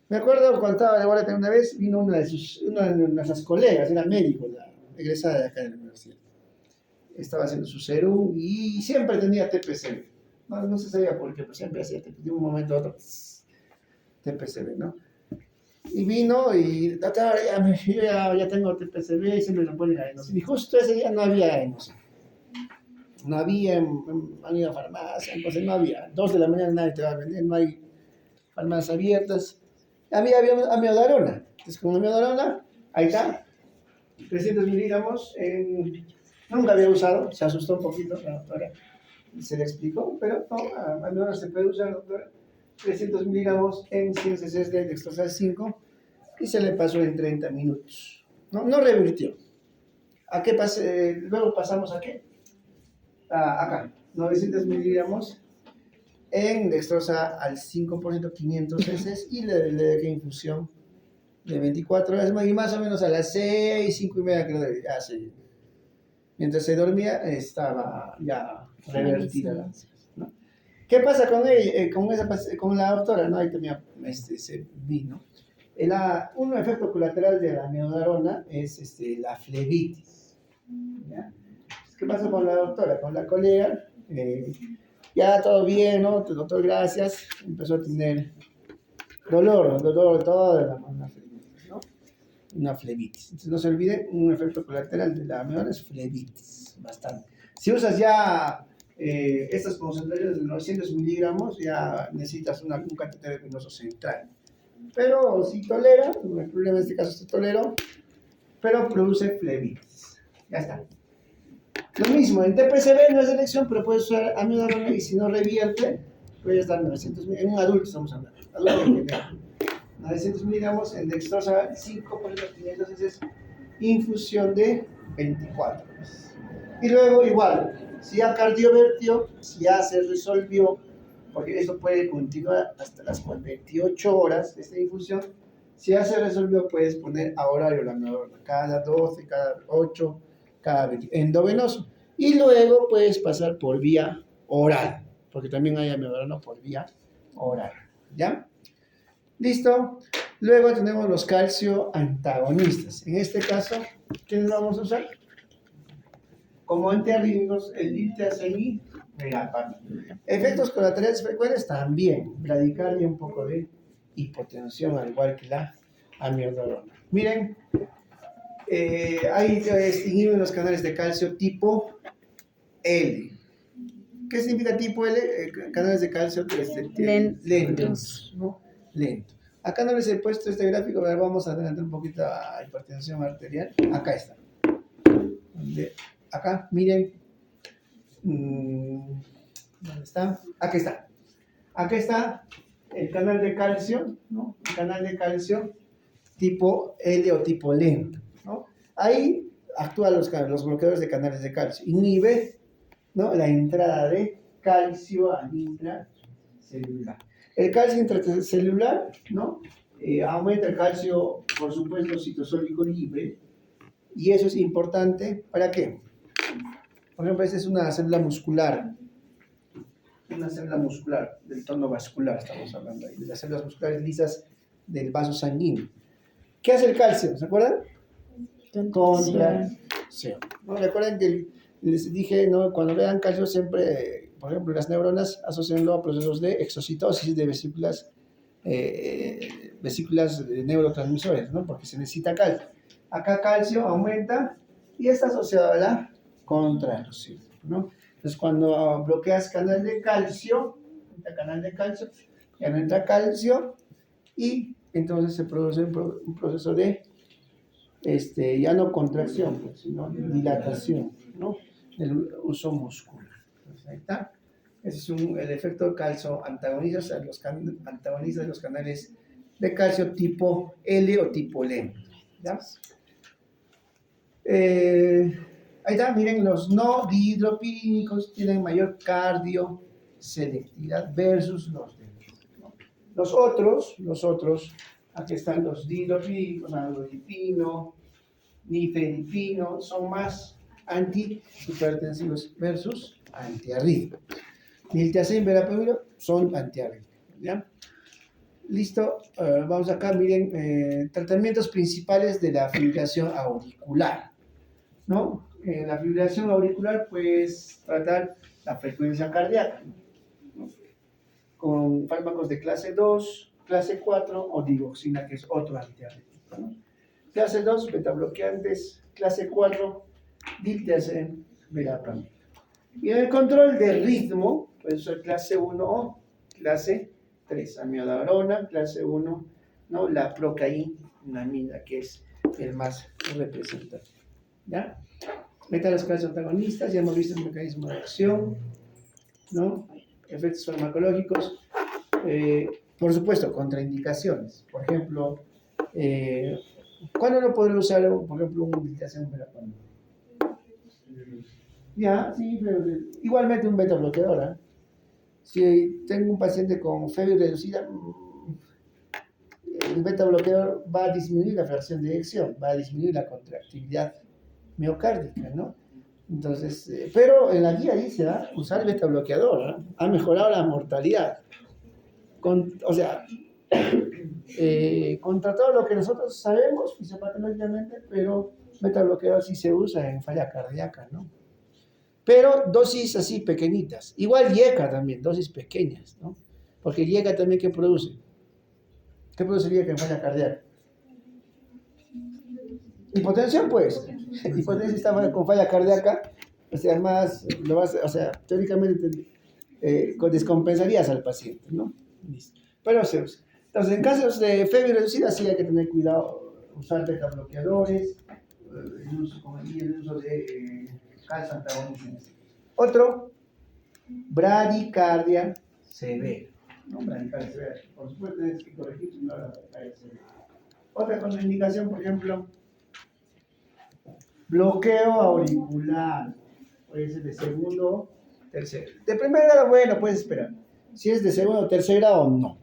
Me acuerdo cuando estaba de guardia una vez, vino una de nuestras colegas, era médico, egresada de acá de la universidad. Estaba haciendo su serum y siempre tenía TPCB. No se sabía por qué, pero siempre hacía TPCB. De un momento a otro, TPCB, ¿no? Y vino y, doctor, yo ya tengo TPCB y siempre lo ponen adenosina. Y justo ese día no había adenosina. No había, han ido a farmacia, entonces no había. 2 de la mañana nadie te va a vender, no hay farmacias abiertas. Había amiodarona. Entonces, con amiodarona, ahí está, 300 miligramos. Nunca había usado, se asustó un poquito la doctora, y se le explicó, pero no, amiodarona se puede usar, doctora. 300 miligramos en 100 cc de dextrosa 5 y se le pasó en 30 minutos. No revirtió. ¿A qué luego pasamos a qué? Acá, 900 miligramos en dextrosa al 5%, 500 cc, y le dejé infusión de 24 horas, y más o menos a las 6, 5 y media, creo que ya se, mientras se dormía, estaba ya revertida, ¿no? ¿Qué pasa con ella, con la doctora? ¿No? Ahí tenía se vino. Un efecto colateral de la amiodarona es la flebitis, ¿ya? ¿Qué pasa con la doctora? Con la colega, ya todo bien, ¿no? Doctor, gracias. Empezó a tener dolor toda la mano, ¿no? Una flebitis. Entonces no se olviden, un efecto colateral de la amiodarona es flebitis, bastante. Si usas ya estas concentraciones de 900 miligramos ya necesitas un catéter venoso central. Pero si tolera, el problema en este caso se toleró, pero produce flebitis. Ya está. Lo mismo, en TPCB no es de elección, pero puedes usar amiodarona y si no revierte, puedes dar 900 miligramos. En un adulto estamos hablando. Adulto en general. 900 miligramos en dextrosa 5%, entonces es infusión de 24 meses. Y luego igual, si ya cardiovertió, si ya se resolvió, porque esto puede continuar hasta las 48 horas de esta infusión, si ya se resolvió puedes poner a horario la amiodarona, cada 12, cada 8, cada 20, endovenoso. Y luego puedes pasar por vía oral, porque también hay amiodarona por vía oral, ¿ya? ¿Listo? Luego tenemos los calcio antagonistas. En este caso, ¿quiénes vamos a usar? Como antiarrítmicos, el diltiazem y verapamil. Efectos colaterales frecuentes también, bradicardia, un poco de hipotensión, al igual que la amiodarona. Miren, hay distinguido en los canales de calcio tipo L. ¿Qué significa tipo L? Canales de calcio lentos, ¿no? Lento. Acá no les he puesto este gráfico, pero vamos a adelantar un poquito a hipertensión arterial. Acá está. Acá, miren. ¿Dónde está? Aquí está. Aquí está el canal de calcio, ¿no? El canal de calcio tipo L o tipo lento, ¿no? Ahí actúan los bloqueadores de canales de calcio. Inhibe, ¿no?, la entrada de calcio al intracelular. El calcio intracelular, ¿no? Aumenta el calcio, por supuesto, citosólico libre, y eso es importante. ¿Para qué? Por ejemplo, esta es una célula muscular del tono vascular, estamos hablando ahí, de las células musculares lisas del vaso sanguíneo. ¿Qué hace el calcio? ¿Se acuerdan? Contracción. ¿No? Recuerden que les dije, ¿no?, cuando vean calcio siempre, por ejemplo, las neuronas asocianlo a procesos de exocitosis de vesículas de neurotransmisores, ¿no?, porque se necesita calcio. Acá calcio aumenta y está asociado a la contracción, ¿no? Entonces, cuando bloqueas canal de calcio, ya no entra calcio y entonces se produce un proceso de, ya no contracción, sino dilatación, ¿no?, del uso muscular. Entonces, ahí está. Ese es el efecto de calcio antagonista de los canales de calcio tipo L o tipo lento, ¿ya? Ahí está, miren, los no dihidropirínicos tienen mayor cardioselectividad versus los demás, ¿no? Los otros, aquí están los dihidropirínicos, amlodipino, nifedipino, son más antihipertensivos versus antiarrítmicos. Diltiazem y verapamil son antiarrítmicos, ¿ya? Listo, vamos acá, miren, tratamientos principales de la fibrilación auricular, ¿no? En la fibrilación auricular puedes tratar la frecuencia cardíaca, ¿no?, con fármacos de clase 2, clase 4 o digoxina, que es otro antiarrítmico, ¿no? Clase 2, betabloqueantes. Clase 4, diltiazem, verapamil. Y en el control del ritmo, puedes usar clase 1 o clase 3, amiodarona, clase 1, ¿no?, la procainamida, que es el más representativo, ¿ya? Ahorita los calcio antagonistas, ya hemos visto el mecanismo de acción, ¿no?, efectos farmacológicos, por supuesto, contraindicaciones. Por ejemplo, ¿cuándo no podré usar, por ejemplo, un diltiazem verapamil? Ya, sí, pero igualmente un beta bloqueador, ¿eh? Si tengo un paciente con fiebre reducida, el beta bloqueador va a disminuir la fracción de eyección, va a disminuir la contractividad miocárdica, ¿no? Entonces, pero en la guía dice, usar el beta bloqueador, ¿eh?, ha mejorado la mortalidad. O sea, contra todo lo que nosotros sabemos fisiopatológicamente, pero beta bloqueador sí se usa en falla cardíaca, ¿no? Pero dosis así pequeñitas. Igual IECA también, dosis pequeñas, ¿no? Porque IECA también, ¿qué produce? ¿Qué produce IECA en falla cardíaca? Hipotensión, pues. Hipotensión está con falla cardíaca, O sea, o sea, teóricamente descompensarías al paciente, ¿no? Listo. Pero se usa. Entonces, en casos de fiebre reducida, sí hay que tener cuidado, usar beta-bloqueadores, el uso de calcio antagonista. Otro, bradicardia severa. No, bradicardia severa. Por supuesto, tienes que corregir si no la bradicardia severa. Otra contraindicación, por ejemplo, bloqueo auricular. Puede ser de segundo, tercero. De primer grado, bueno, puedes esperar. Si es de segundo o tercer grado, no.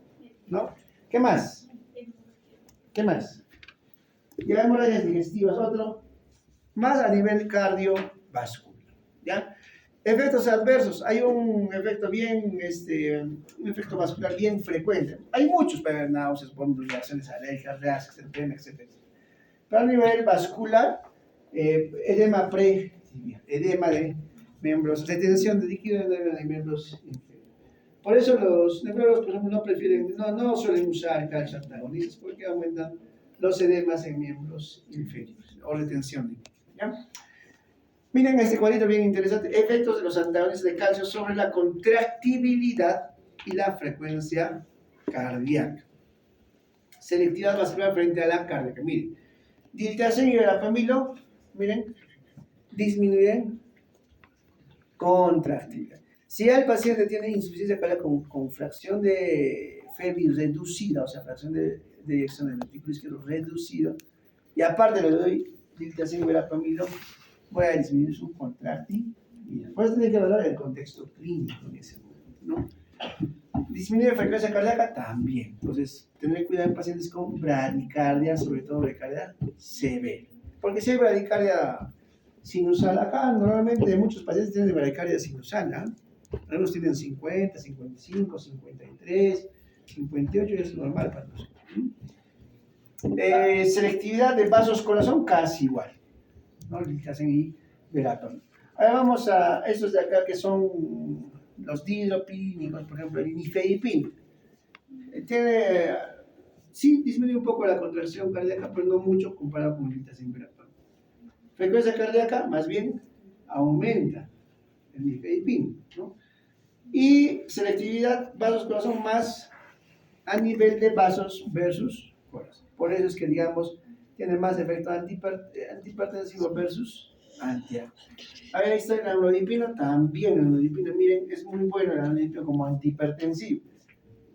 ¿No? ¿Qué más? ¿Qué más? Ya hemorragias digestivas, otro. Más a nivel cardiovascular. ¿Ya? Efectos adversos. Hay un efecto un efecto vascular bien frecuente. Hay muchos para náuseas, vómitos, reacciones alérgicas, reacciones, etcétera, etcétera. Pero a nivel vascular, edema edema de miembros, retención de líquido de miembros inferiores. Por eso los neurólogos, por ejemplo, no suelen usar calcio antagonistas porque aumentan los edemas en miembros inferiores o retención de líquido. ¿Ya? Miren este cuadrito bien interesante. Efectos de los antagonistas de calcio sobre la contractibilidad y la frecuencia cardíaca. Selectividad vascular frente a la cardíaca. Miren, dilatación y verapamilo, miren, disminuyen contractividad. Si el paciente tiene insuficiencia cardíaca con fracción de Febvre reducida, o sea, fracción de eyección del ventrículo izquierdo reducido, y aparte le doy dilatación y verapamilo, voy a disminuir su contractividad. Por eso tiene que evaluar el contexto clínico en ese momento, ¿no? Disminuir la frecuencia cardíaca también. Entonces, tener cuidado en pacientes con bradicardia, sobre todo bradicardia severa. Porque si hay bradicardia sinusal, acá normalmente muchos pacientes tienen bradicardia sinusal, ¿eh? Algunos tienen 50, 55, 53, 58, es normal para nosotros. Selectividad de vasos corazón, casi igual, ¿no? Dilatación y verapamilo. Ahora vamos a estos de acá que son los dihidropínicos, por ejemplo, el nifedipino. Sí, disminuye un poco la contracción cardíaca, pero no mucho comparado con dilatación y verapamilo. Frecuencia cardíaca, más bien, aumenta el nifedipino, ¿no? Y selectividad vasos-corazón más a nivel de vasos versus corazón. Por eso es que, digamos, tiene más efecto antihipertensivo versus antiagua. Ahí está el amlodipino, también el amlodipino, miren, es muy bueno el amlodipino como antihipertensivo.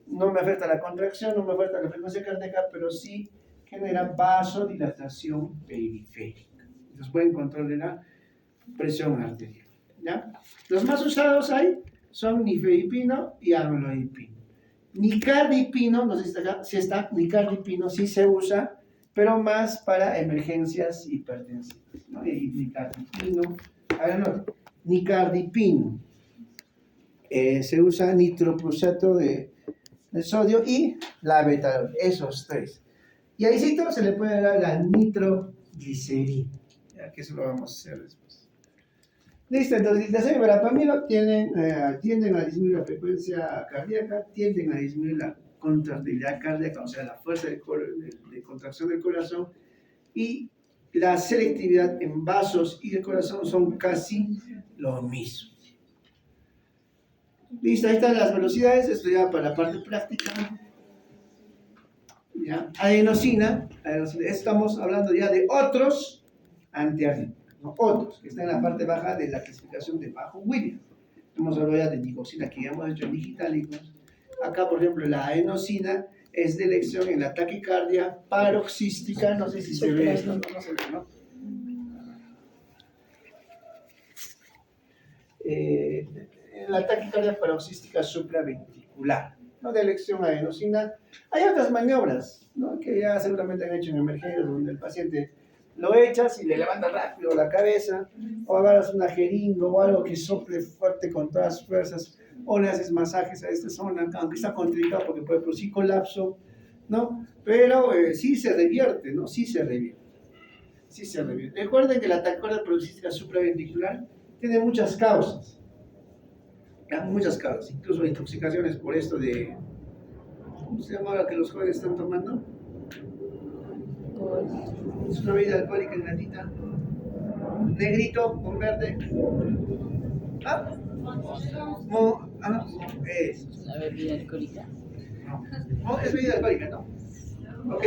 No me afecta la contracción, no me afecta la frecuencia cardíaca, pero sí genera vasodilatación periférica. Entonces, buen control de la presión arterial. ¿Ya? Los más usados ahí son nifedipino y amlodipino. Nicardipino, no sé si está, nicardipino sí se usa, pero más para emergencias hipertensivas, ¿no? Y nicardipino, nicardipino, se usa nitroprusato de sodio y la beta, esos tres. Y ahí sí se le puede dar la nitroglicerina, ya que eso lo vamos a hacer después. Listo, entonces dilatación y verapamilo tienden a disminuir la frecuencia cardíaca, tienden a disminuir la contractilidad cardíaca, o sea, la fuerza de contracción del corazón, y la selectividad en vasos y el corazón son casi lo mismo. Listo, ahí están las velocidades, esto ya para la parte práctica. ¿Ya? Adenosina, estamos hablando ya de otros antiarrítmicos. Otros, que están en la parte baja de la clasificación de bajo Williams. Hemos hablado ya de digoxina, que ya hemos hecho en digitalicos. Acá, por ejemplo, la adenosina es de elección en la taquicardia paroxística, no sé si se ve esto, no se ve, ¿no? En la taquicardia paroxística supraventricular, ¿no? De elección adenosina. Hay otras maniobras, ¿no? Que ya seguramente han hecho en emergencias, donde el paciente lo echas y le levantas rápido la cabeza, o agarras una jeringa o algo que sople fuerte con todas sus fuerzas, o le haces masajes a esta zona, aunque está contraindicado porque puede producir colapso, ¿no? Pero sí se revierte, ¿no? Sí se revierte. Sí se revierte. Recuerden que la taquicardia paroxística supraventricular tiene muchas causas. Muchas causas, incluso intoxicaciones por esto de, ¿cómo se llama la que los jóvenes están tomando? Es una bebida alcohólica en latita. Negrito con verde. ¿Ah? Eso. La bebida alcohólica. No, es bebida alcohólica, ¿no? Ok.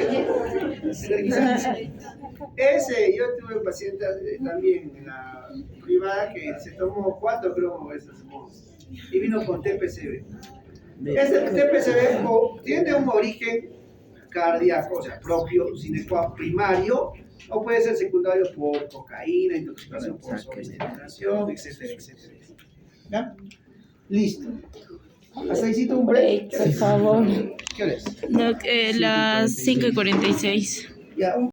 Ese, yo tuve un paciente también en la privada que se tomó 4 cromos esas y vino con TPCB. Este TPCB tiene un origen cardíaco, o sea, propio, sine qua primario, o puede ser secundario por cocaína, intoxicación por sobreestimulación, etcétera, etcétera. ¿Ya? Listo. ¿Hasta ahí hiciste un break? Por favor. ¿Qué hora es? No, las 5:46. Ya,